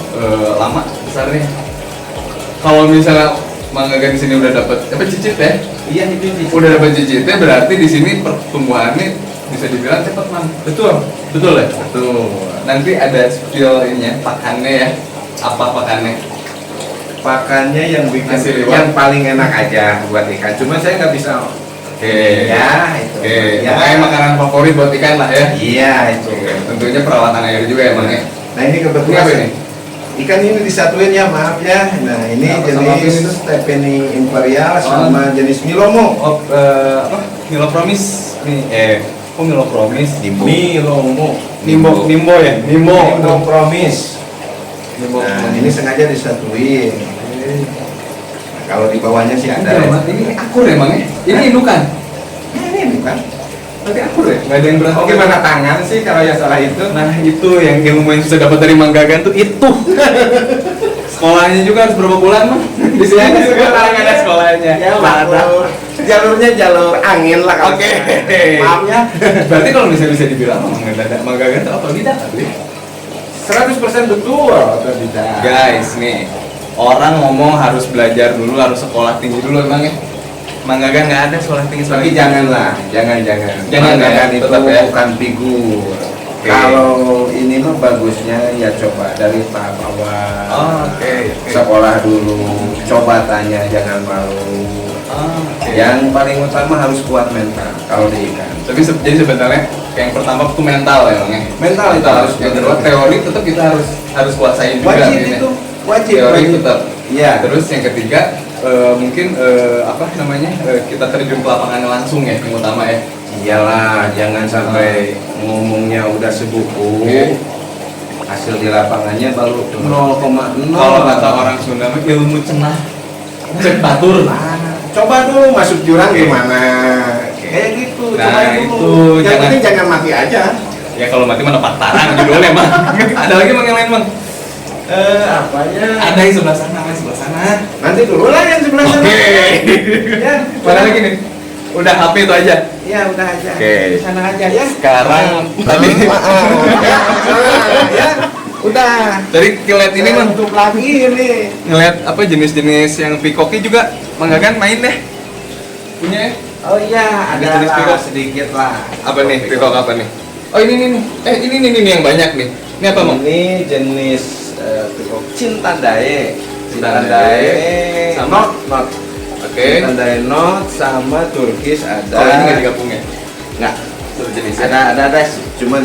lama besarnya. Kalau misalnya Mang Gagan di sini udah dapat cicit ya? Iya itu. Udah dapat cicitnya berarti di sini pertumbuhannya bisa dibilang cepat Mang. Betul ya? Betul. Nanti ada skill ininya, pakannya ya. Apa pakannya? Pakannya yang bikin Hasil liwat. yang paling enak aja buat ikan. Cuma saya nggak bisa. Oke. Ya itu. Oke. Ya. Makanya makanan favorit buat ikan lah ya. Iya itu. Oke. Tentunya perawatan air juga ya Mang ya. Nah ini Ini kebetulan apa ini? ikan ini disatuin ya, maaf ya. Nah ini Apa sama apa jenis ini? Stepeni Imperial sama jenis Milomo. Oh, apa? Milo Promise nih. Kok Milo Promise? Milomo. Nimbo ya? Nimbo Promise. Nimbo. Nah ini sengaja disatuin. Nah, kalau di bawahnya sih ada. Ini akur ya Mang ya? Ini indukan. Ini bukan. Berarti akur ya? Nggak ada yang berat. Oh gimana tangan sih kalau yang salah itu? Nah itu yang ilmu yang bisa dapat dari Mang Gagan tuh itu. Sekolahnya juga harus berapa bulan Mang? Di sini ada sekolah, nggak ada sekolahnya. Ya, Nggak ada. jalurnya jalur angin lah kalau. Oke. Maaf ya. Berarti kalau misalnya bisa dibilang Mang Gagan tuh otodidak kali. 100% betul otodidak. Guys nih, orang ngomong harus belajar dulu, harus sekolah tinggi dulu emang ya. Mang Gagan nggak ada sekolah tinggi. Tapi janganlah, jangan. Jangan ya, itu tetap ya. bukan figur. Oke. Kalau ini mah bagusnya ya coba dari tahap awal. Oh, oke. Sekolah dulu, coba tanya, jangan malu. Oke. Yang paling utama harus kuat mental kalau di ikan. Tapi jadi sebenarnya yang pertama itu mental ya Mang ya. Mental itu harus Yang kedua teori tetap kita harus kuasain juga. Wajib ini. itu, wajib. Teori tetap. Iya. Terus yang ketiga mungkin apa namanya kita terjun ke lapangan langsung ya yang utama ya. Iyalah, jangan sampai ngomongnya udah sebuku. Oke. Hasil di lapangannya baru 0,0. Kalau kata orang Sunda mah ilmu cenah cek batur. Coba dulu masuk jurang gimana? Kayak gitu. Nah, coba itu, dulu. Yang jangan- penting jangan mati aja. Ya kalau mati mana partaran judulnya Mang. Ada lagi Mang yang lain Mang? Apanya? Ada yang sebelah sana, Mang, sebelah sana. Nanti dulu lah yang sebelah sana. Oke. Ya, Mana lagi nih? Udah HP itu aja. ya udah aja. Oke. Di sana aja ya. Sekarang tadi Ya, udah. dari kilet ini Mang Untuk lagi ini. ngeliat apa jenis-jenis yang peacocky juga Mang Gagan main deh. Punya ya? Oh iya, ada Jenis lah, peacock. sedikit lah. Apa nih peacock apa nih? Oh ini nih. Ini yang banyak nih. Ini apa Mang? Ini jenis peacock Cinta Dae. Cinta Dae. Sama? not. Oke. Cinta Dae not sama Turkish ada. Kalau ini nggak digabung ya? Nggak. Satu jenis ya? Ada cuman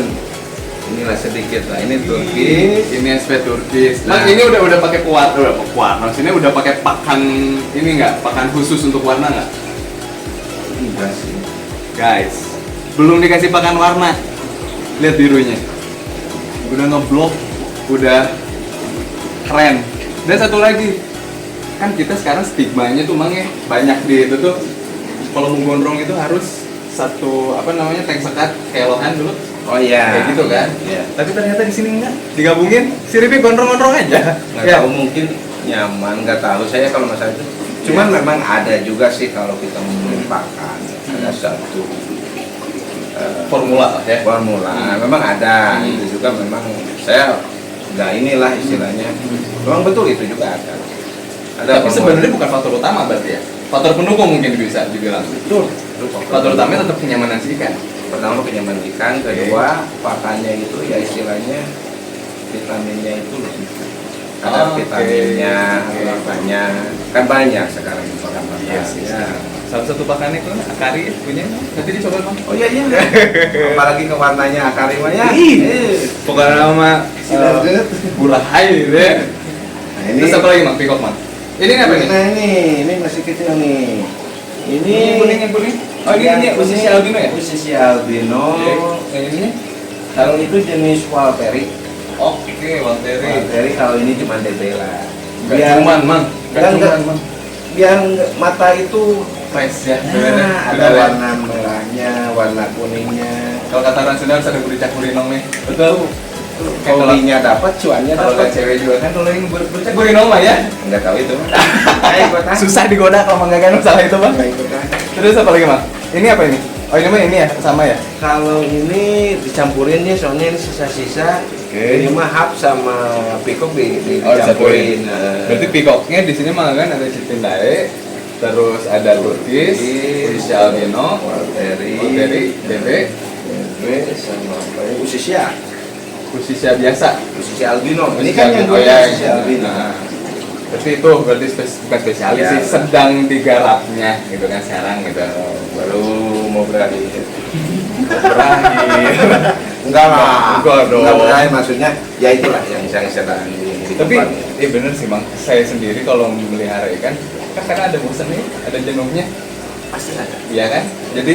inilah sedikit lah. Ini Turkish. Ini SP Turkish. Nah. Nah, ini udah pakai pewarna. Maksudnya udah pakai pakan ini nggak? Pakan khusus untuk warna nggak? Enggak sih. Guys, belum dikasih pakan warna. Lihat birunya. Udah ngeblok, udah keren. Dan satu lagi, kan kita sekarang stigmanya tuh Mang ya, banyak di itu tuh kalau mau gondrong itu harus satu apa namanya tank sekat kayak lohan dulu. Oh iya. Kayak gitu kan? Iya. Tapi ternyata di sini enggak. Digabungin, siripnya gondrong-gondrong aja. Nggak Ya. tahu mungkin nyaman, nggak tahu saya kalau masalah itu. Cuman memang ada juga sih kalau kita membeli pakan ada satu Formula ya. formula. Memang ada itu juga memang saya nggak inilah istilahnya. Memang betul itu juga ada. Ada Tapi formula. sebenarnya bukan faktor utama berarti ya. Faktor pendukung mungkin bisa dibilang. betul. Itu Faktor utamanya tetap kenyamanan si ikan. pertama kenyamanan ikan, kedua pakannya itu ya istilahnya vitaminnya itu lebih kadar vitaminnya, banyak kan banyak sekarang pakan Iya sih. ya. Salah satu pakannya kan akari punya. Nanti dicoba bang. Oh iya iya. Apalagi ke warnanya akari mah ya. Pokoknya nama burahai gitu ya. Nah, ini Terus apa lagi bang? Pikok bang. Ini apa nih? Nah ini masih kecil nih. Ini Yang kuning. Oh ini usia albino ya? Usia albino. Yang ini? Kalau itu jenis Walteri. Oke, Walteri. Walteri kalau ini cuma debela. Gak cuman mang. Gak Biar cuman mang. biar mata itu Fresh ya. nah, ada Bener ya? warna merahnya, warna kuningnya. Kalau kata orang Sunda harus ada bericak burinong nih. Betul. Kolinya dapat, cuannya Kalau dapat. nggak cewek juga kan kalau yang bericak burinong mah ya. Enggak tahu itu. Ayo ikut ah. Susah digoda kalau menggagal masalah itu bang. Enggak ikut ah. Terus apa lagi bang? Ini apa ini? Oh ini mah ini ya sama ya? Kalau ini dicampurin nih, soalnya ini sisa-sisa. Oke. Ini mah hap sama pikok Oh, dicampurin. Berarti pikoknya di sini mah kan ada Citindae, terus ada Turkis, Usia albino, Walteri, bebek, sama apa ya? Usia. Usia biasa. Usia albino. Ini Usia kan yang albino, dua ya, usia albino. Nah, berarti itu berarti bukan spesialis Ya. sih, sedang digarapnya gitu kan sekarang gitu. Baru mau berakhir. Berakhir. Enggak lah. Enggak dong. Enggak berakhir maksudnya ya itulah yang saya sedang di Tapi tempat. bener sih bang, saya sendiri kalau memelihara ikan kan kadang ada bosannya, ada jenuhnya, Pasti ada. iya kan? Jadi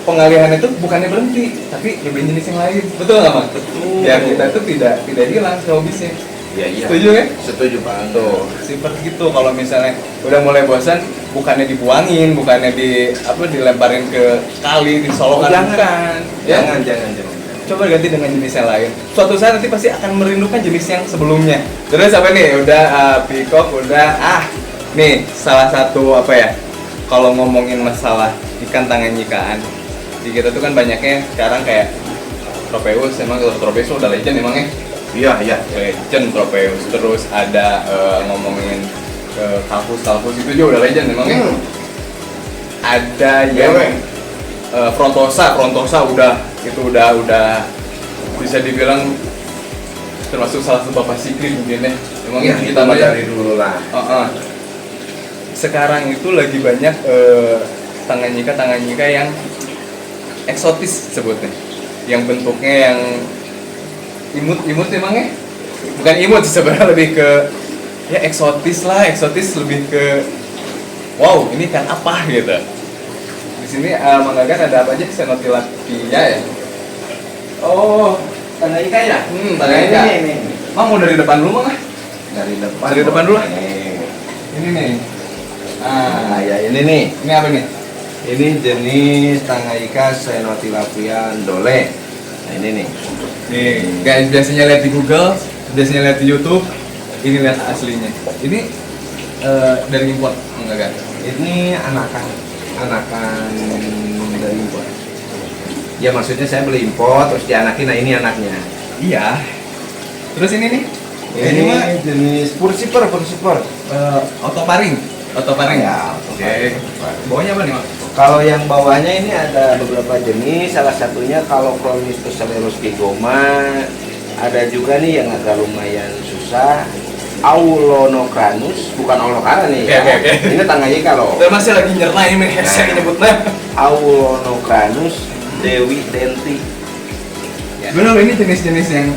pengalihan itu bukannya berhenti, tapi nyobain jenis yang lain, betul nggak bang? Betul. Biar kita tuh tidak hilang hobisnya. Iya iya. Setuju kan? Setuju Pak. Tuh, seperti itu. Kalau misalnya udah mulai bosan, bukannya dibuangin, bukannya dilemparin ke kali, disolongkan, Jangan. bukan. Ya? Jangan. Coba ganti dengan jenis yang lain. Suatu saat nanti pasti akan merindukan jenis yang sebelumnya. Terus apa nih? Udah pikok, udah nih salah satu apa ya? Kalau ngomongin masalah ikan tangan nyikaan, di kita tuh kan banyaknya sekarang kayak Tropeus. Emang kalau Tropeus udah legend emangnya? Iya. Legend Tropeus. Terus ada ngomongin Kalpus itu juga udah legend emangnya. Ada yang Frontosa udah bisa dibilang termasuk salah satu bapak sikri mungkin ya. Emangnya Iya, kita mah aja. dari dulu lah. Sekarang itu lagi banyak tangan nyika yang eksotis sebutnya, yang bentuknya yang imut emangnya bukan imut sih sebenarnya, lebih ke ya eksotis lebih ke wow ini kan apa gitu. Di sini Manggagan ada apa aja? Xenotilapia ya. Oh, tanda ikan ya? Tanda ikan. Ini. Mang mau dari depan dulu Mang? Dari depan. Dari depan dulu. Nih. Ini nih. Nah, ya ini nih. Ini apa nih? Ini jenis tanga ikan Xenotilapia dole. Nah, ini nih. Nih, guys biasanya lihat di Google, biasanya lihat di YouTube, ini lihat aslinya. Ini dari import Manggagan. Ini anakan dari impor. Ya maksudnya saya beli impor terus dianakin, nah ini anaknya. Iya. Terus ini nih? Ini jenis pursiper. Otoparing. Ya, Oke. Bawahnya apa nih Mas? Kalau yang bawahnya ini ada beberapa jenis, salah satunya kalau Chronistus Goma, ada juga nih yang agak lumayan susah, Aulonocranus, bukan Aulonocrana nih. Oke. Ini tangannya kalau Udah masih lagi nyerna ini hashtag nyebutnya. Aulonocranus Dewi Denti. Benar, ini jenis-jenis yang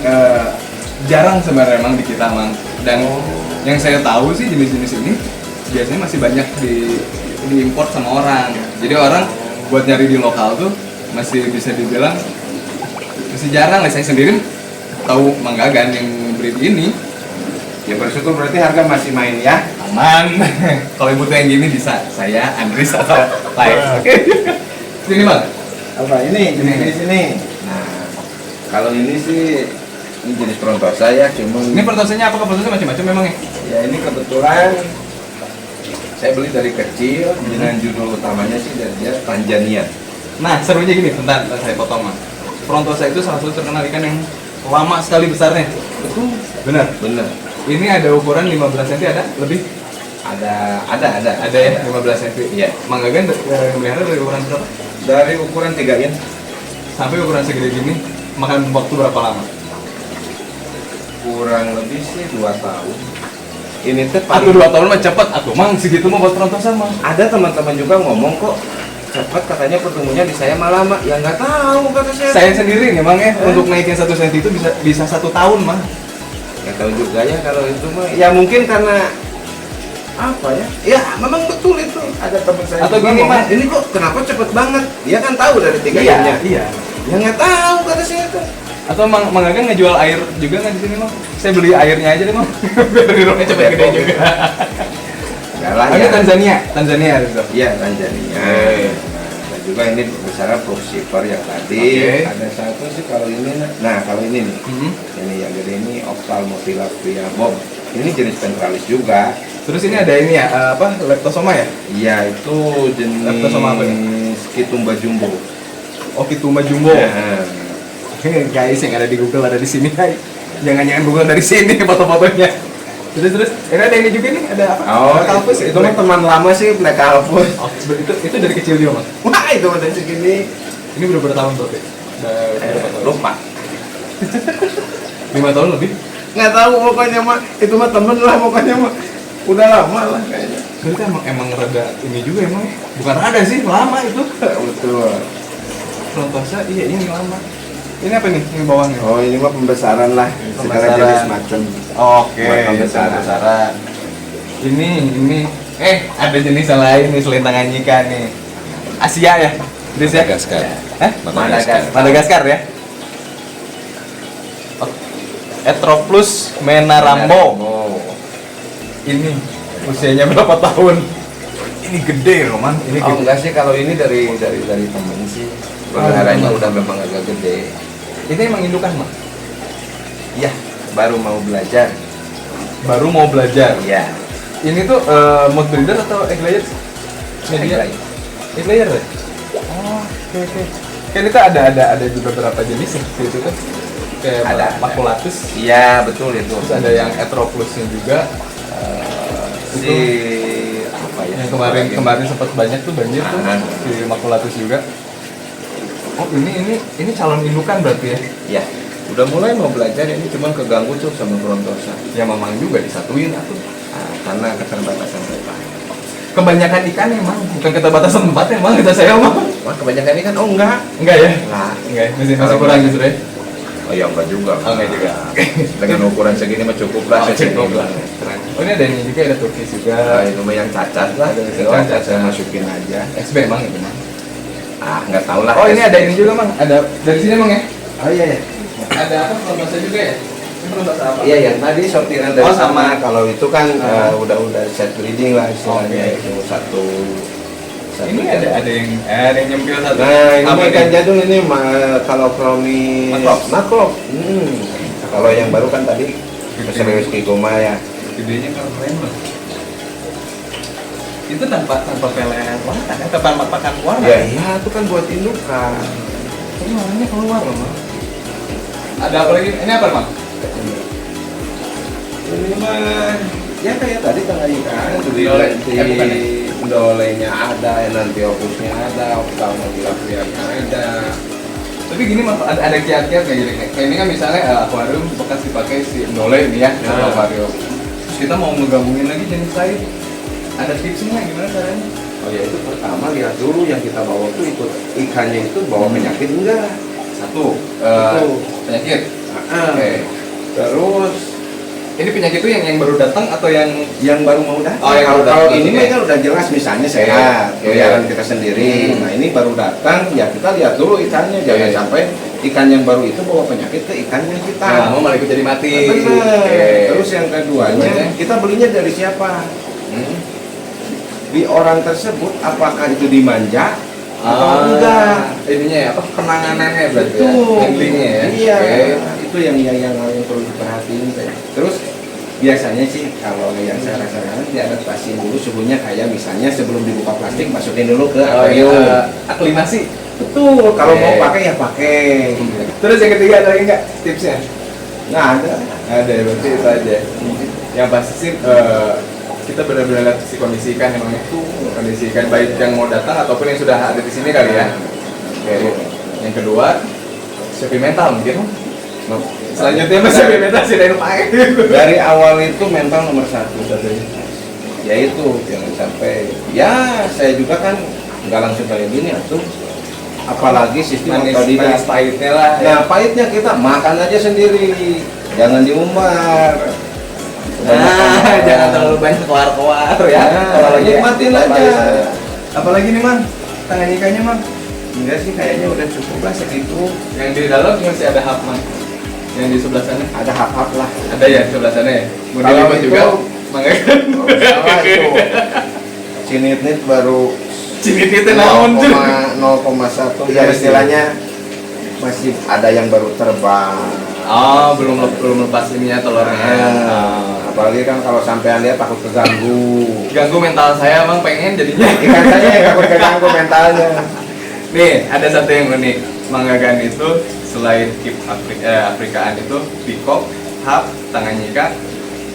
jarang sebenarnya emang di kita Mang. Dan yang saya tahu sih jenis-jenis ini biasanya masih banyak diimpor sama orang. Jadi orang buat nyari di lokal tuh masih bisa dibilang masih jarang lah. Saya sendiri tahu Manggagan yang breed ini. Ya bersyukur berarti harga masih main ya. Aman. Kalau butuh yang gini bisa saya Andris atau lain. Oke. Sini Bang. Apa ini? Jenis ini. Nah, kalau ini sih ini jenis Frontosa ya, cuman Ini pertosanya apa? Pertosanya macam-macam memang ya? ya ini kebetulan saya beli dari kecil dengan judul utamanya sih dari dia Tanzania. Nah, serunya gini, bentar saya potong Mas. Frontosa itu salah satu terkenal ikan yang lama sekali besarnya. Betul. Benar. Bener. Ini ada ukuran 15 cm ada? Lebih? Ada Ada ya, 15 cm. Iya. Manggagan melihara dari ukuran berapa? Dari ukuran 3 in. Sampai ukuran segede gini, makan waktu berapa lama? kurang lebih sih 2 tahun. Ini tuh Aku 2 tahun mah cepet, aku mang segitu mah buat perontosan mah. ada teman-teman juga ngomong kok cepat, katanya pertemunya di saya malah lama. Ya nggak tahu kata saya. Saya sendiri nih mang ya, untuk naikin 1 cm itu bisa 1 tahun mah. Nggak tahu juga ya kalau itu mah. Ya mungkin karena apa ya? Ya memang betul itu. Ada teman saya Atau juga gini, ngomong, Mas. ini kok kenapa cepet banget? Dia kan tahu dari 3 jamnya. Iya. Ya nggak tahu kata saya tuh. Atau mang Agang ngejual air juga nggak di sini mang? Saya beli airnya aja deh mang. Biar di rumahnya cepet gede juga. Enggak lah Ini ya. Tanzania Rizal. Iya, Tanzania. Oke. Dan juga ini misalnya Proxipar yang tadi. Oke. Ada satu sih kalau ini. Nah, kalau ini nih. Ini yang gede ini Ophthalmophilia bob. Ini jenis ventralis juga. Terus ini ada ini ya, apa, leptosoma ya? Iya, itu jenis Leptosoma apa Skitumba jumbo. Oh, Kituma Jumbo. Nah, Guys, yang ada di Google ada di sini, guys. Jangan Google dari sini foto-fotonya. Terus, ini ada ini juga nih, ada apa? oh, Black Alpus ya? itu mah teman lama sih Black Alpus. Oh, itu dari kecil dia mas. Wah, itu udah segini. Ini udah berapa tahun tuh? Udah Lupa. 5 tahun lebih. Nggak tahu pokoknya mah. Itu mah temen lah pokoknya mah. Udah lama lah kayaknya. Berarti emang rada ini juga emang. Bukan rada sih, lama itu. Betul. Frontosa, iya ini lama. Ini apa nih? Ini bawahnya. Oh, ini mah pembesaran lah. Segala Pembesaran. jenis macam. Oke, Buat pembesaran. Ini. Ada jenis yang lain nih selain tangan Nyika nih. Asia ya? Chris ya? Madagaskar. Hah? Madagaskar. Madagaskar ya? Etroplus menarambo. Ini usianya berapa tahun? Ini gede loh man. Ini Oh gede. enggak sih, kalau ini dari temen sih. Peliharanya udah memang agak gede. Ini emang indukan mah? Iya, baru mau belajar. Baru mau belajar. Iya. Ini tuh mood breeder atau egg layer? Media. Egg layer ya? Oh, oke. Kan itu ada juga beberapa jenis ya, itu kan. Kayak Ada. Maculatus. Iya, betul itu. Terus ada yang Etroplusnya juga. Si Itu apa ya? yang kemarin sempat banyak tuh banjir tuh Ah. si Maculatus juga. Oh ini calon indukan berarti ya? Iya. Udah mulai mau belajar, ini cuman keganggu tuh sama Frontosa. Ya mamang juga disatuin atuh. Nah, karena keterbatasan tempat. Kebanyakan ikan emang bukan keterbatasan tempat emang kita saya mah. Wah, kebanyakan ini kan enggak. Enggak ya? Nah, Enggak, masih Kalau kurang masih- justru ya. oh ya enggak juga. Oh, enggak juga. Dengan ukuran segini mah cukup lah. Oh, segini. cukup lah. Keren. Oh ini ada ini juga, ada Turkis juga. Nah, itu mah yang cacat lah. Ada yang Yang cacat. saya masukin aja. SB emang itu mah. Ah, nggak tahu lah. Oh ini ada ini juga mang, ada dari sini emang ya? Oh iya ya. Ada apa Frontosa juga ya? Ini Frontosa apa? Iya, yang tadi sortiran dari Oh, sama. Kalau itu kan Ah. udah set breeding lah istilahnya. Oke. Itu satu. Ini ada yang nyempil satu. Nah, ini Apa mah ikan jadul ini kalau kromis Makrops. makrops. Kalau yang baru kan tadi serius kikoma ya. Gedenya kalau keren loh. Itu tanpa pelet warna kan? Tanpa pakan warna. Ya iya, itu kan buat indukan. Tapi warnanya keluar loh mang. Ada apa lagi? Ini apa mang? Ini mah ya kayak tadi tengah ikan di Bukan ya? dolenya ada, enantiopusnya ada, ophthalmophilia-nya ada. Tapi gini mas, ada kiat-kiat kayak gini. Kayak ini kan misalnya akuarium bekas dipakai si Dole ini ya, Nah. akuarium. Terus kita mau ngegabungin lagi jenis lain. Ada tipsnya gimana caranya? Oh ya, itu pertama lihat dulu yang kita bawa tuh ikut ikannya itu bawa penyakit enggak. Satu, Itu. penyakit. Ah. Oke. Terus Ini penyakit itu yang baru datang atau yang yang baru mau datang. Oh, yang baru Kalau datang, ini oke. mah kan udah jelas misalnya sehat, Oke. peliharaan kita sendiri. Nah ini baru datang, ya kita lihat dulu ikannya, jangan Oke. sampai ikan yang baru itu bawa penyakit ke ikannya kita. Nah, mau malah ikut jadi mati. Benar. Oke. Terus yang keduanya, Keduanya? kita belinya dari siapa? Di orang tersebut, apakah itu dimanja atau enggak? Ininya ya, apa penanganannya berarti Betul. ya? Handlingnya ya. Iya. Oke. Itu yang perlu diperhatiin. Terus biasanya sih kalau yang saya rasakan diadaptasi dulu suhunya kayak misalnya sebelum dibuka plastik masukin dulu ke Oh akuarium. iya, aklimasi. Betul. Kalau Oke. mau pakai ya pakai. Terus yang ketiga ada lagi nggak tipsnya? Nggak ada. Ada, berarti itu aja. Yang pasti sih kita benar-benar lihat si kondisi ikan emang itu kondisi ikan baik yang mau datang ataupun yang sudah ada di sini kali ya. Oke. Yang kedua, siapin mental mungkin. Selanjutnya masih fermentasi dari pakai. Dari awal itu mental nomor satu, yaitu jangan sampai, ya saya juga kan nggak langsung kayak gini tuh, apalagi sistem otodidak. Pahitnya lah. Nah pahitnya kita makan aja sendiri, jangan diumbar. Jangan terlalu banyak keluar ya. Kalau nikmatin aja. Apalagi nih mang, tangan ikannya mang. Enggak sih, kayaknya udah cukup lah segitu. Yang di dalam masih ada hap mang. Yang di sebelah sana Ada hap-hap lah. ada ya sebelah sana ya. Mau Kalau dilipat itu- juga, mang ya. Salah itu. Cinit baru Cimit itu naon tuh. 0,1 ya istilahnya masih ada yang baru terbang. Oh, belum lepas ininya telurnya. Apalagi kan kalau sampean lihat takut keganggu. Ganggu mental saya emang pengen jadinya. Ikan saja yang takut keganggu mentalnya. Nih, ada satu yang unik. Manggagan itu selain kip Afrikaan itu pikok, hap, tanganyika,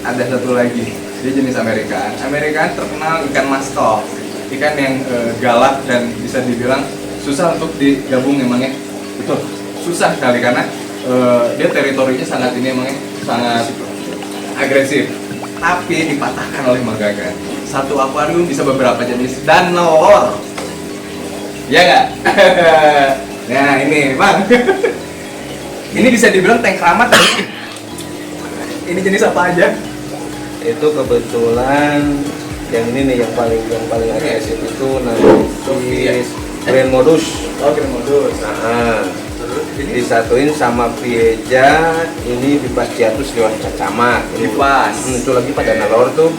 ada satu lagi. Dia jenis Amerikaan. Amerikaan terkenal ikan masto. Ikan yang galak dan bisa dibilang susah untuk digabung emangnya. Betul. Susah sekali karena dia teritorinya sangat ini emangnya sangat agresif. Tapi dipatahkan oleh Manggagan. Satu akuarium bisa beberapa jenis dan nelor. Ya nggak? Nah ini bang, ini bisa dibilang tank keramat. Ini jenis apa aja? Itu kebetulan yang ini nih yang paling agresif itu namanya Grand Modus. Oh, Grand Modus. Nah, Terus ini disatuin sama Pieja, ini Vipaciatus lewat cacamak. Vipas. Itu lagi pada nelor tuh.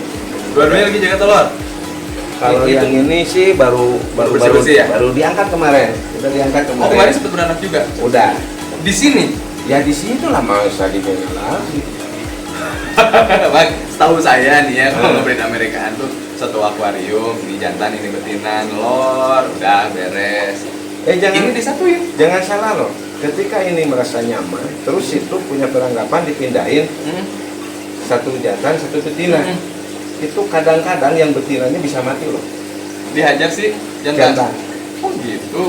dua-duanya lagi jaga telur. Kalau Itu- yang ini sih baru bersih-bersih ya? baru diangkat kemarin. Udah diangkat Oh kemarin. kemarin sempat beranak juga. Udah. Di sini, Ya di situ lah masa dibela lagi. bang, setahu saya nih ya kalau Hmm. ngebreed Amerikaan tuh satu akuarium, ini jantan, ini betina, telur, udah beres. Jangan Ini disatuin. jangan salah loh. Ketika ini merasa nyaman, terus itu punya peranggapan dipindahin satu jantan, satu betina. Hmm. Itu kadang-kadang yang betinanya bisa mati loh. Dihajar sih jantan. Jantan. Oh gitu.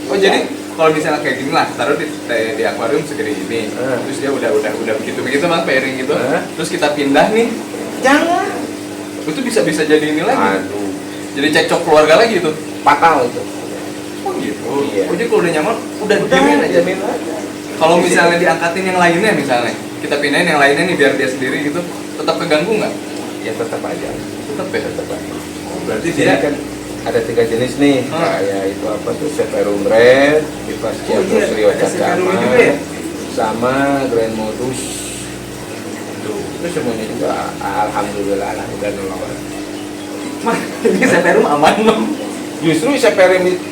Oh jadi kalau misalnya kayak gini lah, taruh di akuarium segede ini, terus dia udah begitu bang pairing gitu, terus kita pindah nih, Jangan. itu bisa jadi ini lagi, Aduh, jadi cekcok keluarga lagi itu. fatal itu. Oh gitu. Iya. Oh jadi kalau udah nyaman, udah diemin aja. Jamin aja. Kalau misalnya diangkatin yang lainnya misalnya, kita pindahin yang lainnya nih biar dia sendiri gitu, tetap keganggu nggak? Ya tetap aja. Tetap ya. Tetap aja. Berarti Jadi dia kan ada 3 jenis nih, kayak itu apa tuh Severum Red, Vipaciatus ada Severum Riwacacama, juga ya? sama Grand Modus. Itu semuanya juga alhamdulillah lah udah nolong. mah ini severum aman loh. Justru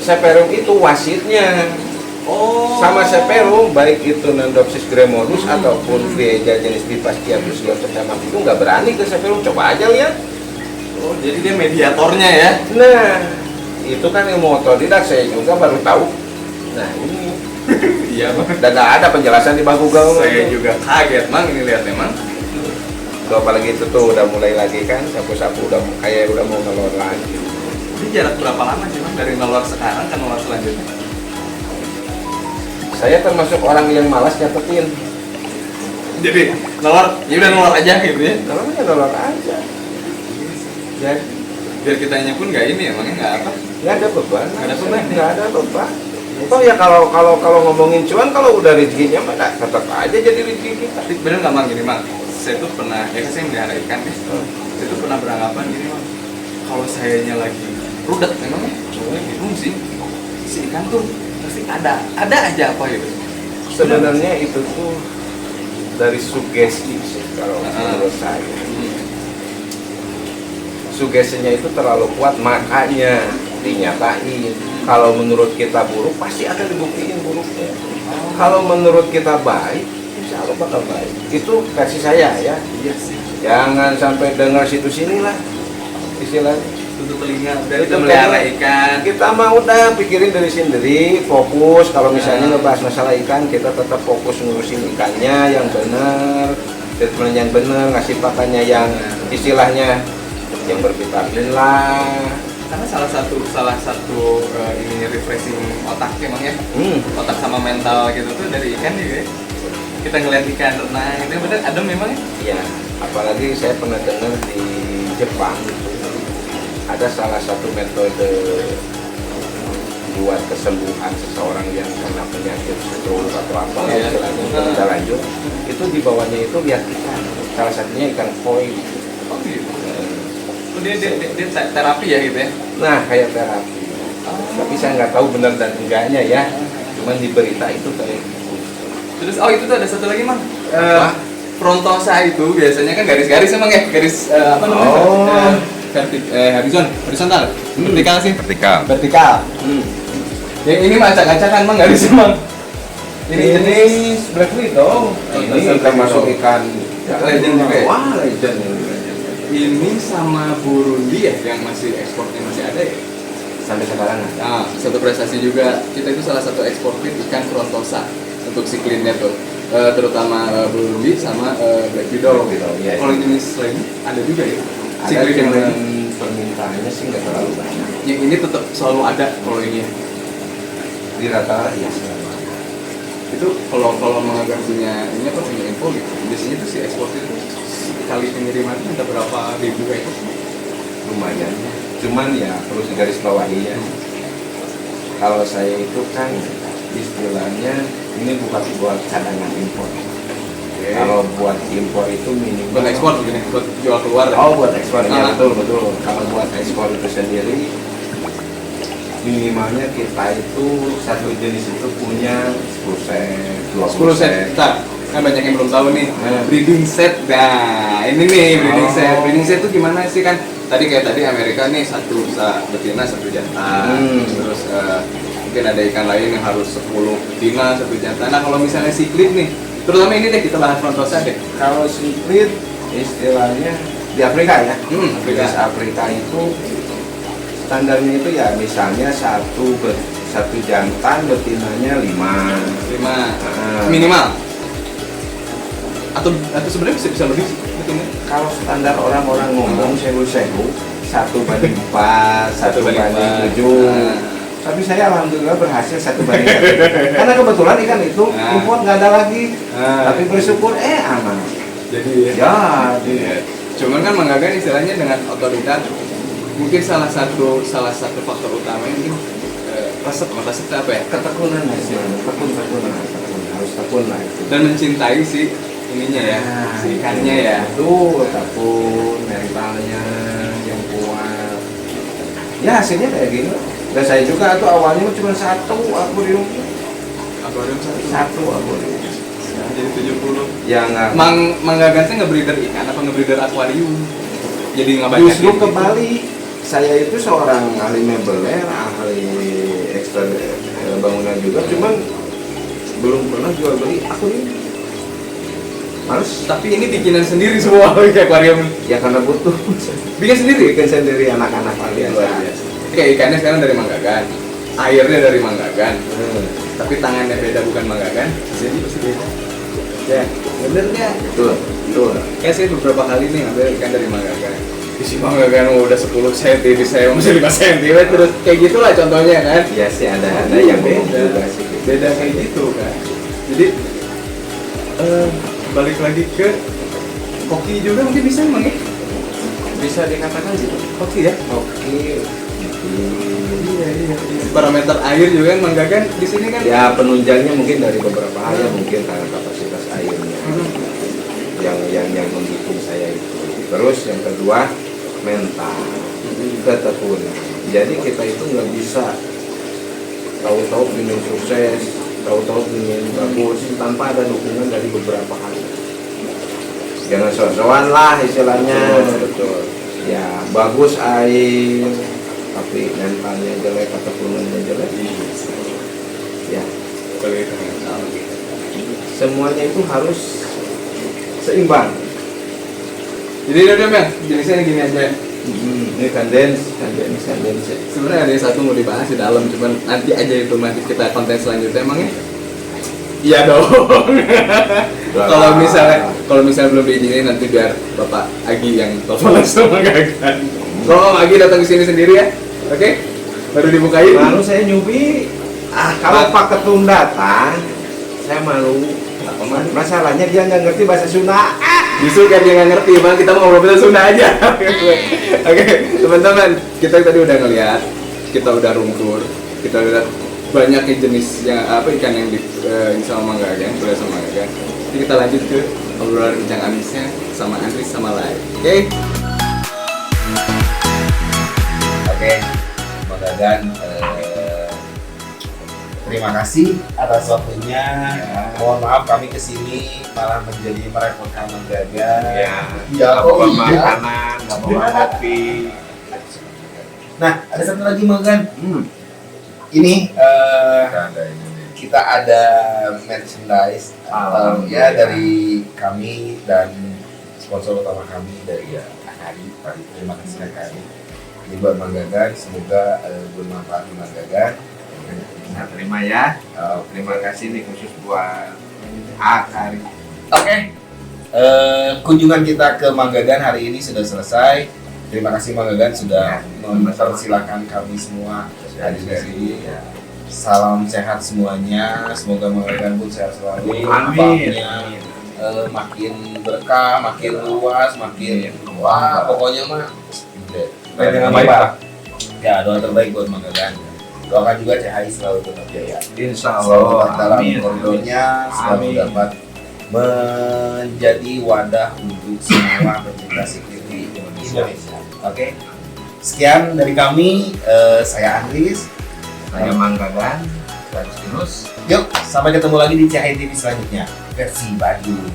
Severum itu wasitnya. Oh. Sama Severum baik itu Nandopsis Gremodus ataupun Vieja jenis Vipaciatus Riwacacama itu nggak berani ke Severum, coba aja lihat. Oh jadi dia mediatornya ya? Nah, itu kan ilmu otodidak, saya juga baru tahu. Nah ini, Iya bang. dan nggak ada penjelasan di bang Google. Saya juga kaget mang ini lihat memang. Tuh, apalagi itu tuh udah mulai lagi kan, sapu-sapu udah kayak udah mau nelor lagi. Ini jarak berapa lama sih bang dari nelor sekarang ke nelor selanjutnya? Saya termasuk orang yang malas nyatetin. Jadi nelor, ya udah nelor aja gitu ya? Namanya nelor aja. Jadi Biar kitanya pun nggak ini emangnya nggak apa? nggak ada beban. Nggak ada beban, ya? Nggak ada beban. Oh ya kalau ngomongin cuan, kalau udah rezekinya mah tetap aja jadi rezeki kita. Tapi bener nggak mang gini mang? Saya tuh pernah, ya kan saya melihara ikan nih. Saya tuh pernah beranggapan gini mang. Kalau sayanya lagi rudet memangnya, bingung sih. Si ikan tuh pasti ada aja apa gitu. Sebenarnya itu tuh dari sugesti sih kalau menurut saya. Sugestinya itu terlalu kuat, makanya dinyatain. Kalau menurut kita buruk pasti akan dibuktiin buruknya. Kalau menurut kita baik, insya Allah bakal baik. Itu kasih saya ya. Iya sih. Jangan sampai dengar situ sini lah istilahnya. Tutup telinga dari Itu kita melihara kan ikan. Kita mah udah pikirin dari sendiri, fokus. Kalau misalnya ngebahas masalah ikan, kita tetap fokus ngurusin ikannya yang benar, treatment yang benar, ngasih pakannya yang istilahnya yang bervitamin lah. Karena salah satu ini refreshing otak emang ya. Otak sama mental gitu tuh dari ikan juga ya. kita ngeliat ikan. Nah itu bener adem memang. Iya, apalagi saya pernah dengar di Jepang itu ada salah satu metode buat kesembuhan seseorang yang kena penyakit stroke atau apa Iya. istilahnya sudah lanjut, itu di bawahnya itu lihat ikan, salah satunya ikan koi. Oh gitu. Oh, dia terapi ya gitu ya. Nah kayak terapi, tapi saya nggak tahu benar dan enggaknya ya, cuman di berita itu kayak gitu. Terus itu tuh ada satu lagi mang. Apa? Frontosa itu biasanya kan garis-garis emang ya, garis apa namanya? Oh. Horizontal. Vertikal sih. Vertikal. Vertikal. Yang ini mah acak-acakan mang garis emang. Ini jenis Black Widow. Ini termasuk ikan Legend juga ya? Wah, legend ini. ini sama Burundi ya yang masih ekspornya masih ada ya. Sampai sekarang. Nah, satu prestasi juga kita itu salah satu eksportir ikan frontosa untuk siklinnya tuh. Terutama Burundi sama Black Widow. Black Widow, iya. Kalau jenis lain ada juga ya. Ada Siklin yang cuman lain. permintaannya sih nggak terlalu banyak. Yang ini tetap selalu ada kalau ini ya. Di rata-rata ya selalu ada. Itu kalau mengagang punya ini apa punya info gitu. Biasanya tuh si eksportir itu kali pengirimannya ada berapa ribu kayak itu. Lumayan. Cuman ya perlu digaris bawahi ya. Kalau saya itu kan istilahnya ini bukan buat cadangan impor. Kalau buat impor itu minimal. Buat ekspor begini, buat jual keluar. Oh, buat ekspor ya, Ah. betul. Kalau buat ekspor itu sendiri minimalnya kita itu satu jenis itu punya 10 set, 10 set. Bentar, kan banyak yang belum tahu nih. Hmm. Breeding set. Nah, ini nih breeding Oh. set. Breeding set itu gimana sih kan? Tadi Amerika nih satu betina, satu jantan. Terus mungkin ada ikan lain yang harus 10 betina, satu jantan. Nah, kalau misalnya siklit nih, terutama ini deh kita bahas frontosa deh. Kalau split istilahnya di Afrika ya. Afrika. Jenis Afrika itu standarnya itu ya misalnya satu jantan betinanya 5. 5 Ah. minimal. Atau sebenarnya bisa lebih sih betina. Kalau standar orang-orang ngomong sewu 1/4, 1/7. Ah. Tapi saya alhamdulillah berhasil 1/1. Karena kebetulan ikan itu Ah. import nggak ada lagi. Ah. Tapi bersyukur aman. Jadi Ya, cuman kan menggagan istilahnya dengan otoritas mungkin salah satu faktor utamanya mungkin resep itu apa ya, ketekunan hasilnya, tekun harus tekun lah itu. dan mencintai si ininya ya, si ikannya ya. Tuh, tekun, mentalnya yang kuat. Ya hasilnya kayak gini. Dan saya juga tuh awalnya cuma satu akuarium. Akuarium Satu akuarium. jadi 70. Yang Manggagan teh ngebreeder ikan apa ngebreeder akuarium? Jadi nggak banyak. justru kembali, saya itu seorang ahli mebeler, ahli ekster bangunan juga, cuman belum pernah jual beli akuarium. Harus Tapi ini bikinan sendiri semua akuarium. ya karena butuh. Bikin sendiri. Bikin sendiri anak-anak kalian. Luar biasa. Kayak ikannya sekarang dari Manggagan, airnya dari Manggagan, tapi tangannya beda bukan Manggagan, jadi pasti beda. Ya, bener nggak? Betul, betul. Kayak saya beberapa kali nih ngambil ikan dari Manggagan. Di si Manggagan udah 10 cm, di saya masih 5 cm, terus kayak gitulah contohnya kan. Ya sih ada yang beda juga sih. Beda kayak gitu kan. Jadi balik lagi ke koki juga mungkin bisa emang ya? Bisa dikatakan gitu. Koki ya? Oke. Iya. Parameter air juga kan Manggagan di sini kan. Ya penunjangnya mungkin dari beberapa hal ya, mungkin karena kapasitas airnya yang mendukung saya itu. Terus yang kedua mental, ketekunan. Jadi kita itu nggak bisa tahu-tahu ingin sukses, tahu-tahu ingin bagus tanpa ada dukungan dari beberapa hal. Jangan soal-soal lah istilahnya. Betul. Ya bagus air, tapi mentalnya jelek, ketekunannya jelek. Ya Balik ke mental. semuanya itu harus seimbang. Jadi udah ya, jenisnya gini aja. Ini kandens. Sebenarnya ada satu mau dibahas di dalam, cuman nanti aja itu nanti kita konten selanjutnya emangnya. Iya dong. Kalau misalnya belum diizinin nanti biar Bapak Agi yang telepon sama Gagan. Kalau Om Agi datang ke sini sendiri ya, oke? Baru dibukain. Lalu saya nyubi. Kalau Pak Ketum datang, saya malu. Om teman-teman. Masalahnya dia nggak ngerti bahasa Sunda. Justru kan dia nggak ngerti, bang, kita mau ngobrol bahasa Sunda aja. Oke, teman-teman, kita tadi udah ngeliat, kita udah rungkur, kita udah banyak jenisnya ikan yang di sama Mang Gagan, sama Mang Gagan. Jadi kita lanjut ke obrolan bincang amisnya sama Andri sama Lai. Oke? Oke, Mang Gagan, terima kasih atas waktunya. Mohon maaf kami kesini malah menjadi merepotkan Mang Gagan. Ya, Iya, nggak bawa makanan, nggak bawa kopi. Nah, ada satu lagi Mang Gagan. Ini kita ada merchandise ya dari kami dan sponsor utama kami dari Akari. Terima kasih Akari. Ini buat Mang Gagan, semoga bermanfaat di Mang Gagan. Nah, terima ya. Terima kasih nih khusus buat Akari. Oke. Kunjungan kita ke Mang Gagan hari ini sudah selesai. Terima kasih Mang Gagan sudah mempersilahkan kami semua hadir di sini. Salam sehat semuanya. Semoga Mang Gagan pun sehat selalu. Amin. Banknya, makin berkah, makin luas, makin wah pokoknya mah. Dengan baik Pak. Ya, doa terbaik buat Mang Gagan. Doakan juga CHI selalu tetap jaya. Insya Selalu Allah. dalam Amin. koridornya, selalu Amin. dapat menjadi wadah untuk semua pecinta security Indonesia. Oke, sekian dari kami. Saya Andris. Saya Mang Gagan. Saya Agustinus. Yuk, sampai ketemu lagi di CHI TV selanjutnya versi Badung.